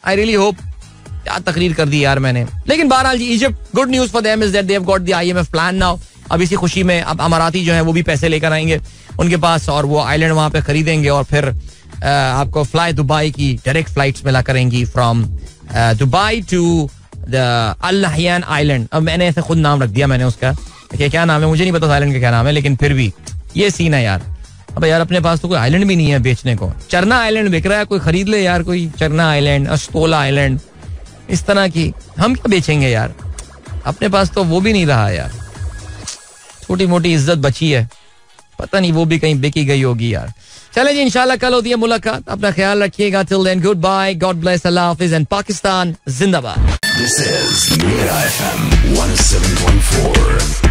I really hope. क्या तकरीर कर दी यार मैंने. लेकिन बहरहाल जी Egypt, good news for them is that they have got the IMF plan now. अब इसी खुशी में अब अमाराती जो है वो भी पैसे लेकर आएंगे उनके पास और वो आइलैंड वहां पे खरीदेंगे और फिर आपको फ्लाई दुबई की डायरेक्ट फ्लाइट्स मिला करेंगी from Dubai to the Al Nahyan island. अब मैंने ऐसे खुद नाम रख दिया मैंने उसका. क्या नाम है मुझे नहीं पता आइलैंड का क्या नाम है, लेकिन फिर भी ये सीन है यार. अब यार अपने पास तो कोई आइलैंड भी नहीं है बेचने को. चरना आइलैंड बिक रहा है, कोई खरीद ले यार. कोई चरना आइलैंड, अस्तोला आइलैंड, इस तरह की हम क्या बेचेंगे यार. अपने पास तो वो भी नहीं रहा यार. छोटी मोटी इज्जत बची है, पता नहीं वो भी कहीं बिकी गई होगी यार. चले जी इंशाल्लाह कल होती है मुलाकात. अपना ख्याल रखिएगा. Till then good bye, God bless, अल्लाह हाफिज एंड पाकिस्तान जिंदाबाद. This is Mira FM 107.4.